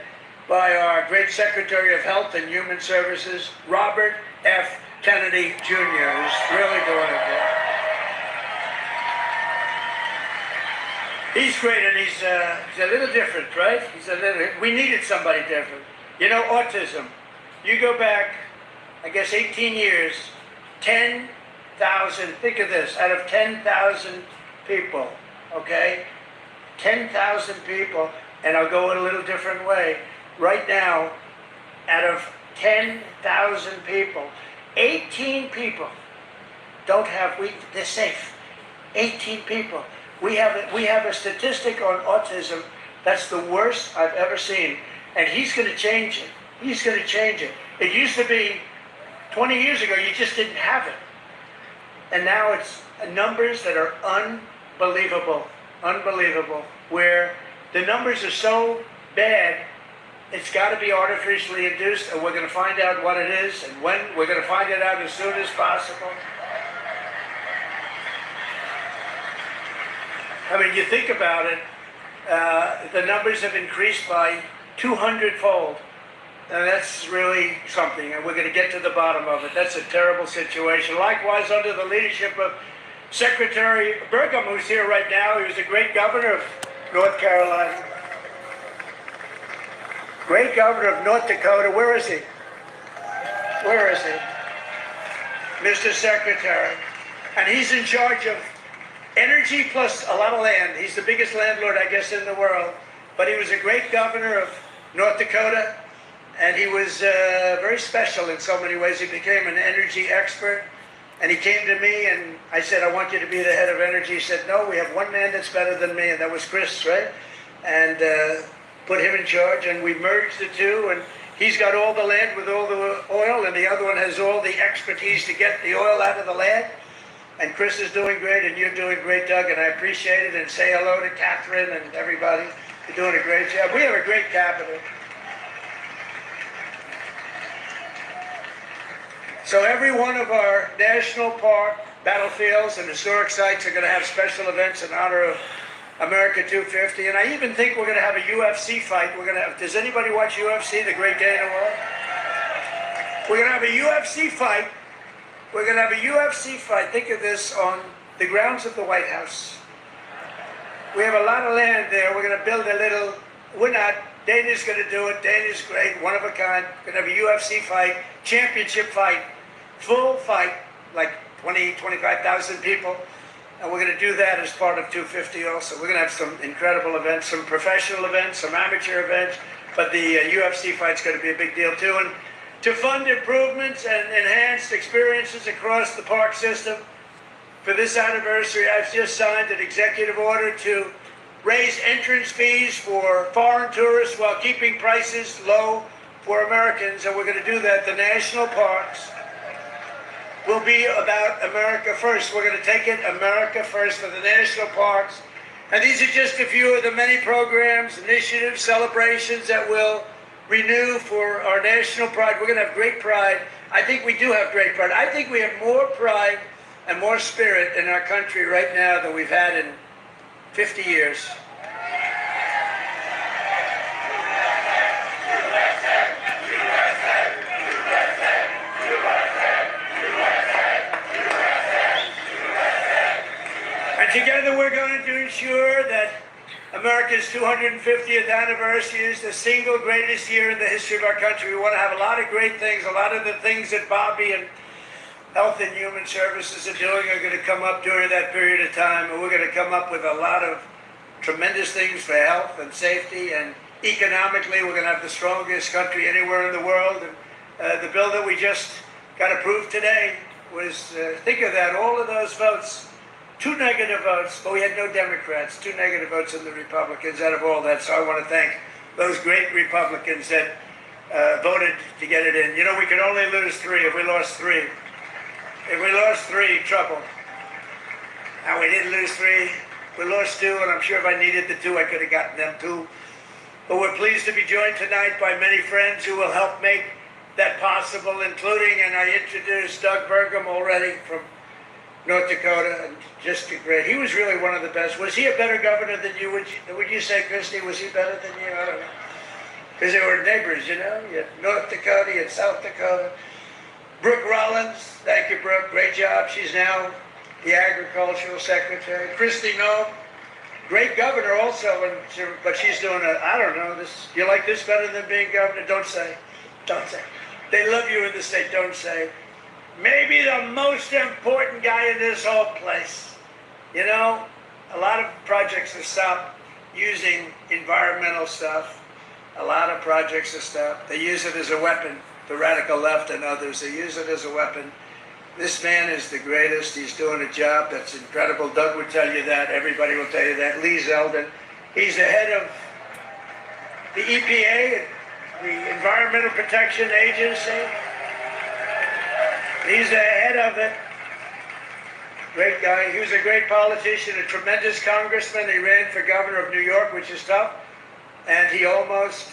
S1: by our great Secretary of Health and Human Services, Robert F. Kennedy Jr., who's really doing it. He's great, and he's a little different, right? We needed somebody different. You know, autism. You go back, I guess, 18 years, 10,000, think of this, out of 10,000 people, okay? 10,000 people, and I'll go in a little different way. Right now, out of 10,000 people, 18 people don't have, they're safe. 18 people. We have a statistic on autism that's the worst I've ever seen, and he's going to change it. He's going to change it. It used to be 20 years ago, you just didn't have it. And now it's numbers that are unbelievable, where the numbers are so bad, it's got to be artificially induced, and we're going to find out what it is, and when. We're going to find it out as soon as possible. I mean, you think about it, the numbers have increased by 200-fold. And that's really something, and we're going to get to the bottom of it. That's a terrible situation. Likewise, under the leadership of Secretary Burgum, who's here right now, he was a great governor of North Carolina. Great governor of North Dakota. Where is he? Where is he? Mr. Secretary. And he's in charge of energy plus a lot of land. He's the biggest landlord, I guess, in the world. But he was a great governor of North Dakota, and he was very special in so many ways. He became an energy expert, and he came to me, and I said, I want you to be the head of energy. He said, no, we have one man that's better than me, and that was Chris, right? And put him in charge, and we merged the two, and he's got all the land with all the oil, and the other one has all the expertise to get the oil out of the land. And Chris is doing great, and you're doing great, Doug, and I appreciate it. And say hello to Catherine and everybody. You're doing a great job. We have a great capital. So every one of our national park, battlefields, and historic sites are going to have special events in honor of America 250. And I even think we're going to have a UFC fight. We're going to have, does anybody watch UFC, the great day in the world? We're going to have a UFC fight. We're going to have a UFC fight. Think of this, on the grounds of the White House. We have a lot of land there. We're going to build a little, we're not, Dana's going to do it. Dana's great, one of a kind. We're going to have a UFC fight, championship fight, full fight, like 20, 25,000 people. And we're going to do that as part of 250 also. We're going to have some incredible events, some professional events, some amateur events, but the UFC fight's going to be a big deal too. And to fund improvements and enhanced experiences across the park system, for this anniversary, I've just signed an executive order to raise entrance fees for foreign tourists while keeping prices low for Americans, and we're going to do that. The national parks will be about America first. We're going to take it America first for the national parks. And these are just a few of the many programs, initiatives, celebrations that will renew for our national pride. We're going to have great pride. I think we do have great pride. I think we have more pride and more spirit in our country right now than we've had in 50 years. And together we're going to ensure that America's 250th anniversary is the single greatest year in the history of our country. We want to have a lot of great things. A lot of the things that Bobby and Health and Human Services are doing are going to come up during that period of time, and we're going to come up with a lot of tremendous things for health and safety, and economically we're going to have the strongest country anywhere in the world. And the bill that we just got approved today was, think of that, all of those votes, 2 negative votes, but we had no Democrats, 2 negative votes in the Republicans out of all that. So I want to thank those great Republicans that voted to get it in. You know, we could only lose 3. If we lost 3, trouble. And we didn't lose 3. We lost 2, and I'm sure if I needed the 2, I could have gotten them too. But we're pleased to be joined tonight by many friends who will help make that possible, including, and I introduced Doug Burgum already from North Dakota, and just great. He was really one of the best. Was he a better governor than you? Would you say, Christy, was he better than you? I don't know. Because they were neighbors, you know? You had North Dakota, you had South Dakota. Brooke Rollins, thank you, Brooke, great job. She's now the Agricultural Secretary. Christy Noem, great governor also, but she's doing I don't know, this. You like this better than being governor? Don't say. Don't say. They love you in the state, don't say. Maybe the most important guy in this whole place. You know, a lot of projects have stopped using environmental stuff. A lot of projects have stopped. They use it as a weapon. The radical left and others, they use it as a weapon. This man is the greatest. He's doing a job that's incredible. Doug would tell you that. Everybody will tell you that. Lee Zeldin. He's the head of the EPA, the Environmental Protection Agency. He's the head of it. Great guy. He was a great politician, a tremendous congressman. He ran for governor of New York, which is tough. And he almost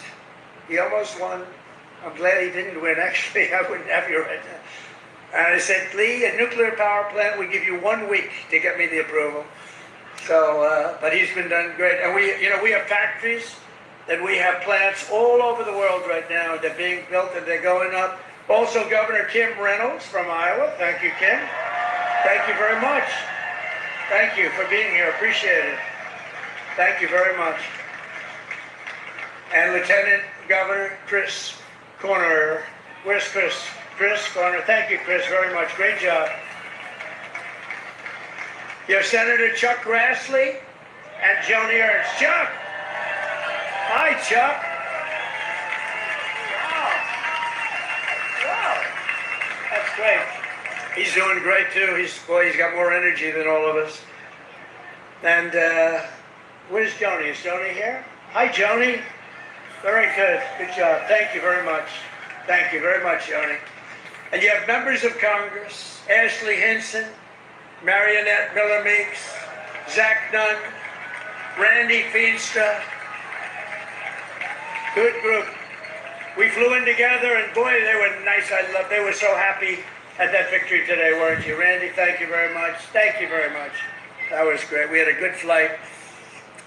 S1: won. I'm glad he didn't win. Actually, I wouldn't have you right now. And I said, Lee, a nuclear power plant would give you 1 week to get me the approval. So, but he's been done great. And we have factories, and we have plants all over the world right now. They're being built and they're going up. Also, Governor Kim Reynolds from Iowa. Thank you, Kim. Thank you very much. Thank you for being here. Appreciate it. Thank you very much. And Lieutenant Governor Chris Corner. Where's Chris? Chris Corner. Thank you, Chris, very much. Great job. Your Senator Chuck Grassley and Joni Ernst. Chuck! Hi, Chuck. Wow. That's great. He's doing great, too. He's got more energy than all of us. And where's Joni? Is Joni here? Hi, Joni. Very good. Good job. Thank you very much. Thank you very much, Joni. And you have members of Congress, Ashley Hinson, Marionette Miller Meeks, Zach Nunn, Randy Feenstra. Good group. We flew in together, and boy, they were nice. They were so happy at that victory today, weren't you? Randy, thank you very much. Thank you very much. That was great. We had a good flight.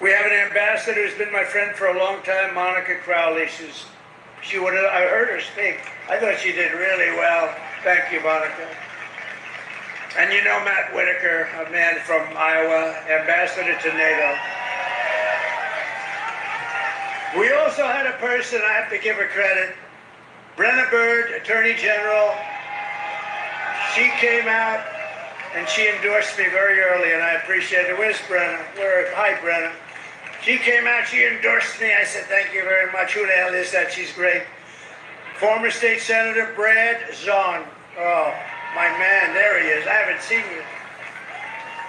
S1: We have an ambassador who's been my friend for a long time, Monica Crowley. I heard her speak. I thought she did really well. Thank you, Monica. And you know Matt Whitaker, a man from Iowa, ambassador to NATO. We also had a person, I have to give her credit, Brenna Byrd, Attorney General. She came out and she endorsed me very early, and I appreciate it. Where's Brenna? Hi, Brenna. She came out, she endorsed me. I said, thank you very much. Who the hell is that? She's great. Former State Senator Brad Zahn. Oh, my man, there he is. I haven't seen you.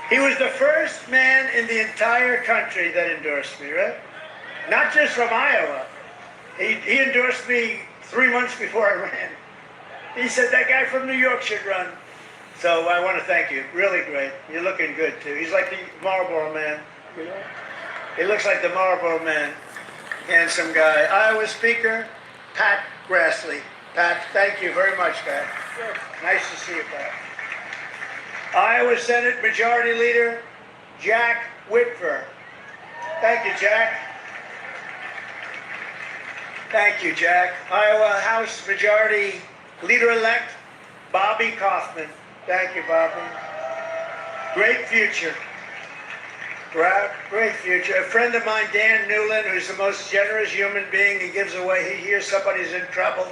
S1: He was the first man in the entire country that endorsed me, right? Not just from Iowa. He endorsed me 3 months before I ran. He said, that guy from New York should run. So I want to thank you. Really great. You're looking good, too. He's like the Marlboro Man. You know? He looks like the Marlboro Man. Handsome guy. Iowa Speaker, Pat Grassley. Pat, thank you very much, Pat. Good. Nice to see you, Pat. Iowa Senate Majority Leader, Jack Whitver. Thank you, Jack. Thank you, Jack. Iowa House Majority Leader-elect, Bobby Kaufman. Thank you, Bobby. Great future. Great future. A friend of mine, Dan Newland, who's the most generous human being. He gives away. He hears somebody's in trouble.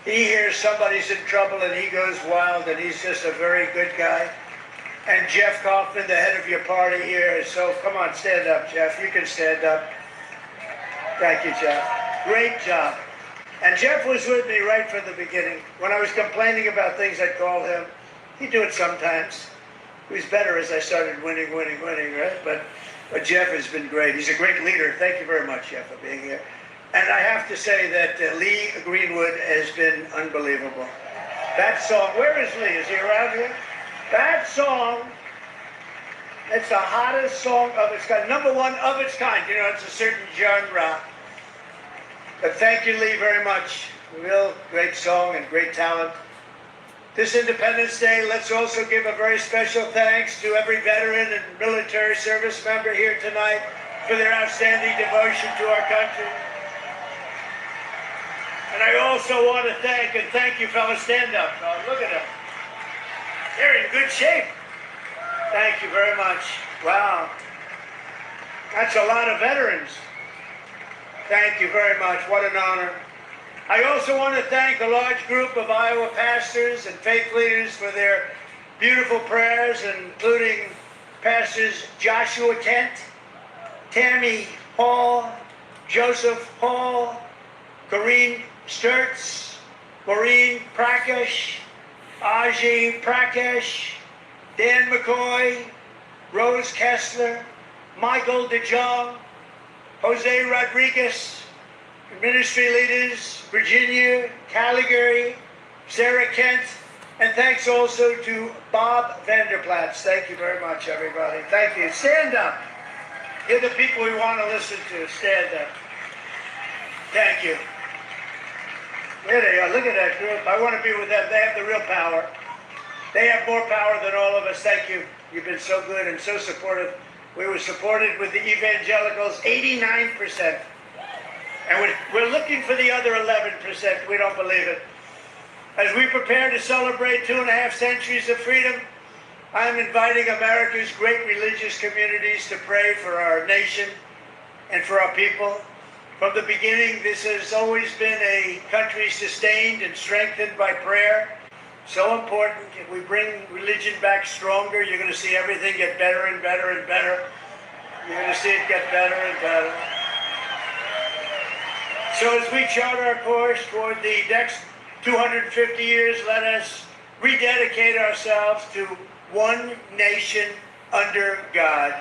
S1: He hears somebody's in trouble, and he goes wild, and he's just a very good guy. And Jeff Kaufman, the head of your party here. So come on, stand up, Jeff. You can stand up. Thank you, Jeff. Great job. And Jeff was with me right from the beginning. When I was complaining about things, I'd call him. He'd do it sometimes. He was better as I started winning, right? But Jeff has been great. He's a great leader. Thank you very much, Jeff, for being here. And I have to say that Lee Greenwood has been unbelievable. That song, where is Lee? Is he around here? That song, it's the hottest song of its kind. #1 of its kind. You know, it's a certain genre. But thank you, Lee, very much. Real great song and great talent. This Independence Day, let's also give a very special thanks to every veteran and military service member here tonight for their outstanding devotion to our country. And I also want to thank you, fellas. Stand up. Look at them. They're in good shape. Thank you very much. Wow. That's a lot of veterans. Thank you very much. What an honor. I also want to thank a large group of Iowa pastors and faith leaders for their beautiful prayers, including Pastors Joshua Kent, Tammy Hall, Joseph Hall, Corrine Sturts, Maureen Prakash, Ajay Prakash, Dan McCoy, Rose Kessler, Michael DeJong, Jose Rodriguez, ministry leaders, Virginia, Calgary, Sarah Kent, and thanks also to Bob Vanderplatz. Thank you very much, everybody. Thank you. Stand up. You're the people we want to listen to. Stand up. Thank you. There they are. Look at that group. I want to be with them. They have the real power. They have more power than all of us. Thank you. You've been so good and so supportive. We were supported with the evangelicals, 89%. And we're looking for the other 11%. We don't believe it. As we prepare to celebrate 2.5 centuries of freedom, I'm inviting America's great religious communities to pray for our nation and for our people. From the beginning, this has always been a country sustained and strengthened by prayer. So important. If we bring religion back stronger, you're going to see everything get better and better and better. You're going to see it get better and better. So as we chart our course toward the next 250 years, let us rededicate ourselves to one nation under God.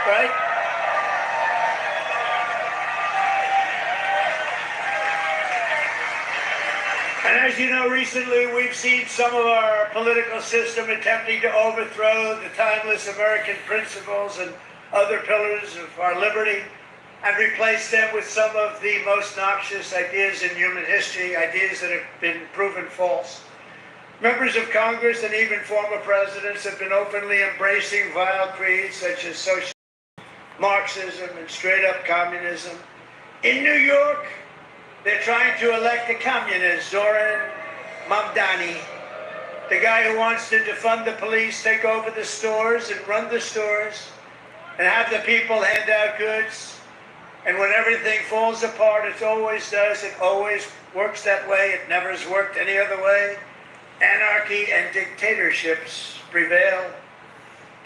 S1: Right? And as you know, recently we've seen some of our political system attempting to overthrow the timeless American principles and other pillars of our liberty and replace them with some of the most noxious ideas in human history, ideas that have been proven false. Members of Congress and even former presidents have been openly embracing vile creeds such as social Marxism and straight-up communism. In New York, they're trying to elect a communist, Zoran Mamdani, the guy who wants to defund the police, take over the stores and run the stores and have the people hand out goods. And when everything falls apart, it always does. It always works that way. It never has worked any other way. Anarchy and dictatorships prevail.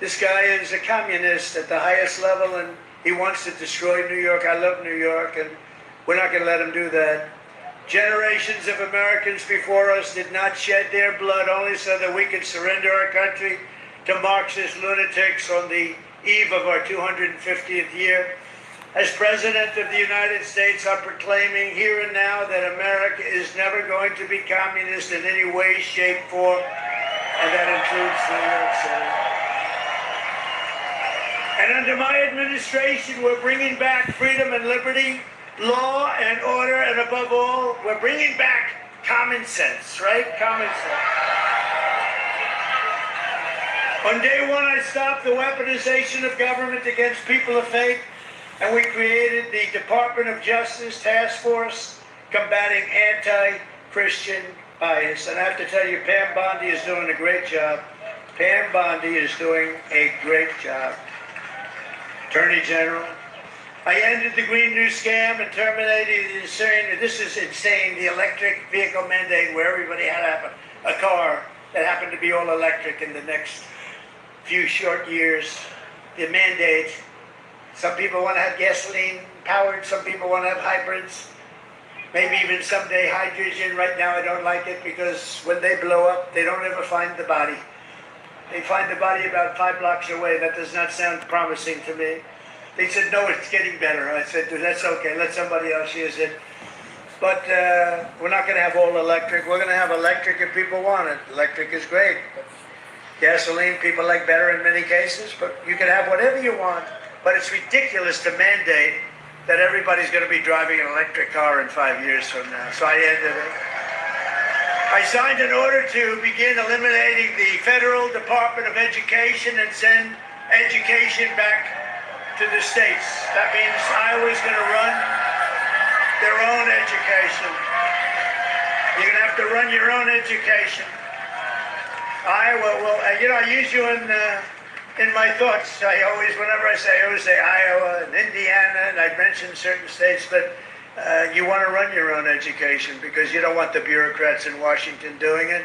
S1: This guy is a communist at the highest level, and he wants to destroy New York. I love New York, and we're not going to let him do that. Generations of Americans before us did not shed their blood only so that we could surrender our country to Marxist lunatics on the eve of our 250th year. As President of the United States, I'm proclaiming here and now that America is never going to be communist in any way, shape, form, and that includes New York City. And under my administration, we're bringing back freedom and liberty, law and order, and above all, we're bringing back common sense, right? Common sense. On day one, I stopped the weaponization of government against people of faith, and we created the Department of Justice Task Force combating anti-Christian bias. And I have to tell you, Pam Bondi is doing a great job. Pam Bondi is doing a great job. Attorney General. I ended the Green New Scam and terminated the insane, this is insane, the electric vehicle mandate where everybody had to have a car that happened to be all electric in the next few short years. The mandate. Some people want to have gasoline powered, some people want to have hybrids, maybe even someday hydrogen. Right now I don't like it because when they blow up, they don't ever find the body. They find the body about 5 blocks away. That does not sound promising to me. They said, no, it's getting better. I said, that's okay, let somebody else use it. But we're not going to have all electric. We're going to have electric if people want it. Electric is great. Gasoline, people like better in many cases, but you can have whatever you want. But it's ridiculous to mandate that everybody's going to be driving an electric car in 5 years from now. So I ended it. I signed an order to begin eliminating the Federal Department of Education and send education back to the states. That means Iowa's going to run their own education. You're going to have to run your own education. Iowa will, I use you in my thoughts. Whenever I always say Iowa and Indiana, and I mention certain states, but you want to run your own education because you don't want the bureaucrats in Washington doing it.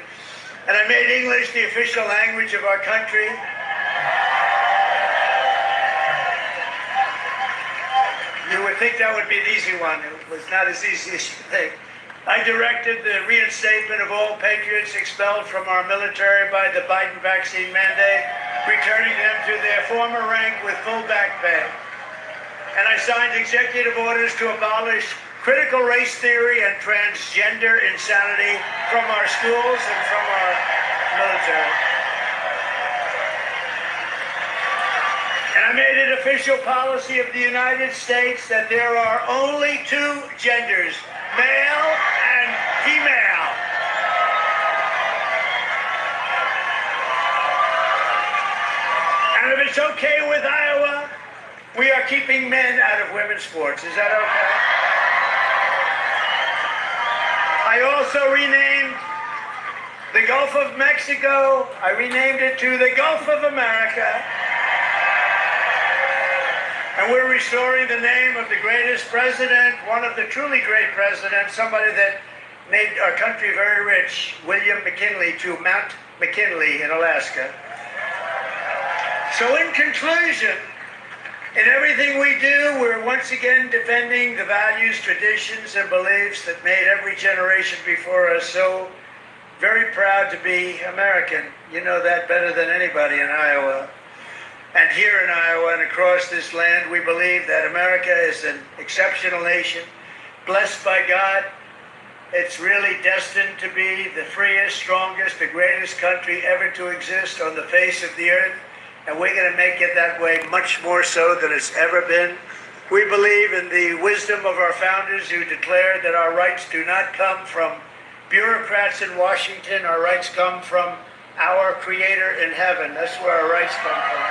S1: And I made English the official language of our country. You would think that would be an easy one. It was not as easy as you think. I directed the reinstatement of all patriots expelled from our military by the Biden vaccine mandate, returning them to their former rank with full back pay. And I signed executive orders to abolish critical race theory and transgender insanity from our schools and from our military. And I made it official policy of the United States that there are only 2 genders, male and female. And if it's okay with Iowa, we are keeping men out of women's sports. Is that okay? I also renamed the Gulf of Mexico. I renamed it to the Gulf of America. And And we're restoring the name of the greatest president, one of the truly great presidents, somebody that made our country very rich, William McKinley, to Mount McKinley in Alaska. So in conclusion, in everything we do, we're once again defending the values, traditions, and beliefs that made every generation before us so very proud to be American. You know that better than anybody in Iowa. And here in Iowa and across this land, we believe that America is an exceptional nation, blessed by God. It's really destined to be the freest, strongest, the greatest country ever to exist on the face of the earth. And we're going to make it that way much more so than it's ever been. We believe in the wisdom of our founders who declared that our rights do not come from bureaucrats in Washington. Our rights come from our Creator in heaven. That's where our rights come from.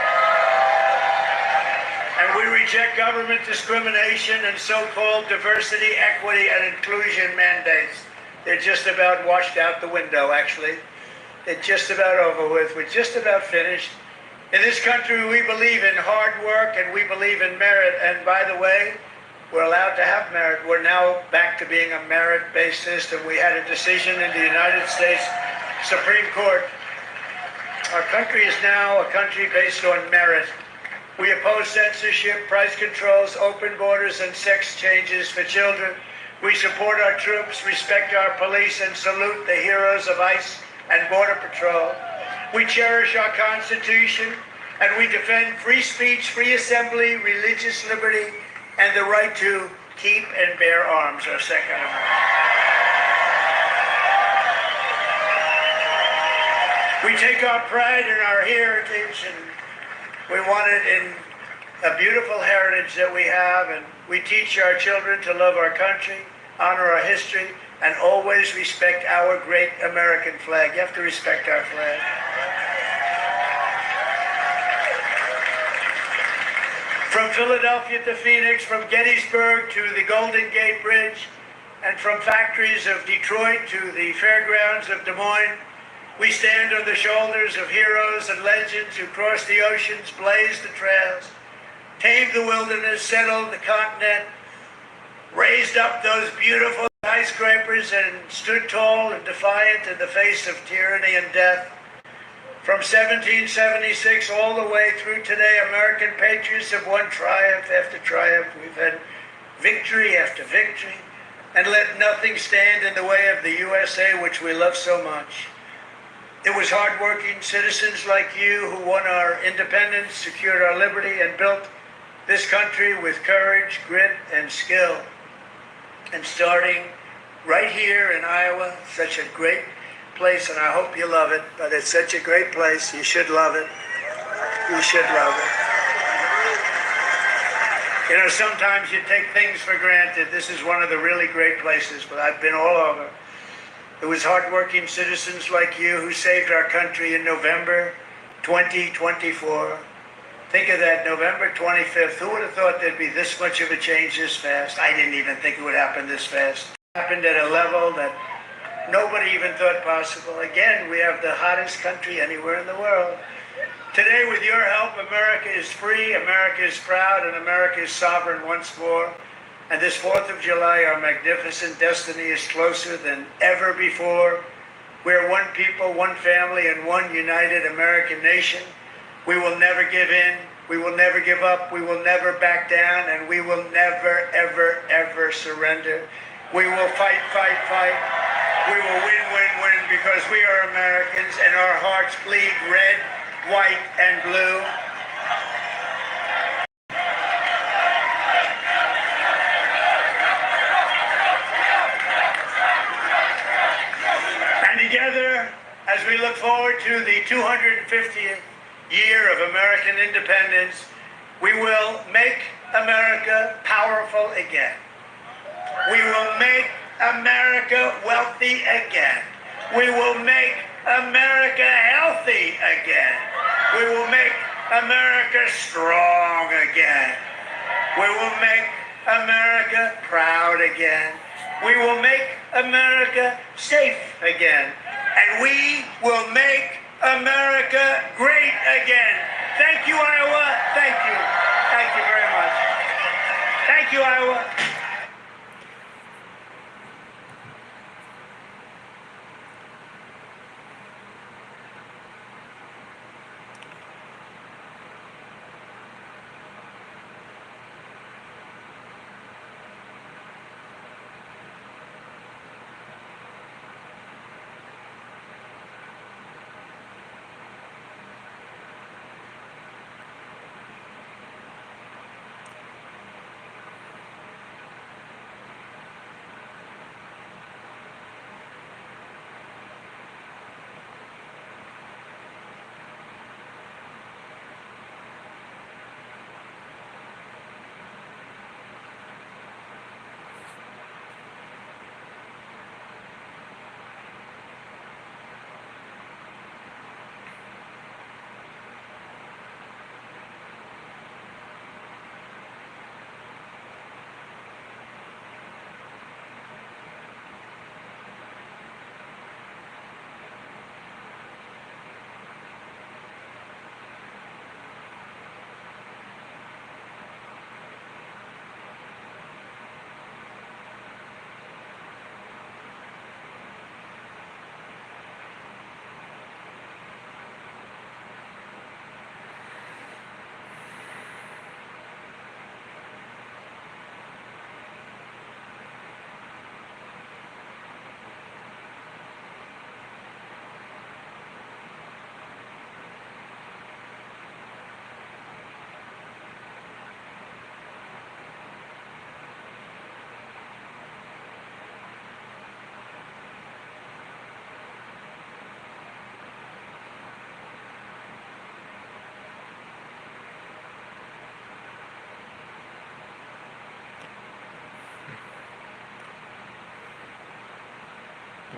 S1: And we reject government discrimination and so-called diversity, equity, and inclusion mandates. They're just about washed out the window, actually. They're just about over with. We're just about finished. In this country, we believe in hard work and we believe in merit. And by the way, we're allowed to have merit. We're now back to being a merit-based system. We had a decision in the United States Supreme Court. Our country is now a country based on merit. We oppose censorship, price controls, open borders, and sex changes for children. We support our troops, respect our police, and salute the heroes of ICE and Border Patrol. We cherish our Constitution, and we defend free speech, free assembly, religious liberty, and the right to keep and bear arms, our Second Amendment. We take our pride in our heritage, and we want it in a beautiful heritage that we have, and we teach our children to love our country, honor our history, and always respect our great American flag. You have to respect our flag. From Philadelphia to Phoenix, from Gettysburg to the Golden Gate Bridge, and from factories of Detroit to the fairgrounds of Des Moines, we stand on the shoulders of heroes and legends who crossed the oceans, blazed the trails, tamed the wilderness, settled the continent, raised up those beautiful skyscrapers, and stood tall and defiant in the face of tyranny and death. From 1776 all the way through today, American patriots have won triumph after triumph. We've had victory after victory, and let nothing stand in the way of the USA, which we love so much. It was hardworking citizens like you who won our independence, secured our liberty, and built this country with courage, grit, and skill. And starting right here in Iowa, such a great place, and I hope you love it, but it's such a great place. You should love it. You should love it. You know, sometimes you take things for granted. This is one of the really great places, but I've been all over. It was hardworking citizens like you who saved our country in November 2024. Think of that, November 25th. Who would have thought there'd be this much of a change this fast? I didn't even think it would happen this fast. It happened at a level that nobody even thought possible. Again, we have the hottest country anywhere in the world. Today, with your help, America is free, America is proud, and America is sovereign once more. And this 4th of July, our magnificent destiny is closer than ever before. We're one people, one family, and one united American nation. We will never give in. We will never give up. We will never back down. And we will never, ever, ever surrender. We will fight, fight, fight. We will win, win, win, because we are Americans and our hearts bleed red, white, and blue. Together, as we look forward to the 250th year of American independence, we will make America powerful again. We will make America wealthy again. We will make America healthy again. We will make America strong again. We will make America proud again. We will make America safe again. And we will make America great again. Thank you, Iowa. Thank you. Thank you very much. Thank you, Iowa.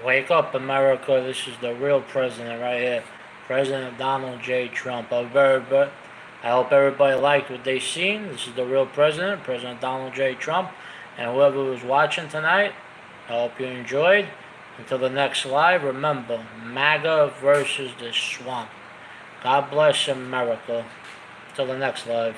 S2: Wake up, America. This is the real president right here. President Donald J. Trump. I hope everybody liked what they seen. This is the real president, President Donald J. Trump. And whoever was watching tonight, I hope you enjoyed. Until the next live, remember, MAGA versus the swamp. God bless America. Until the next live.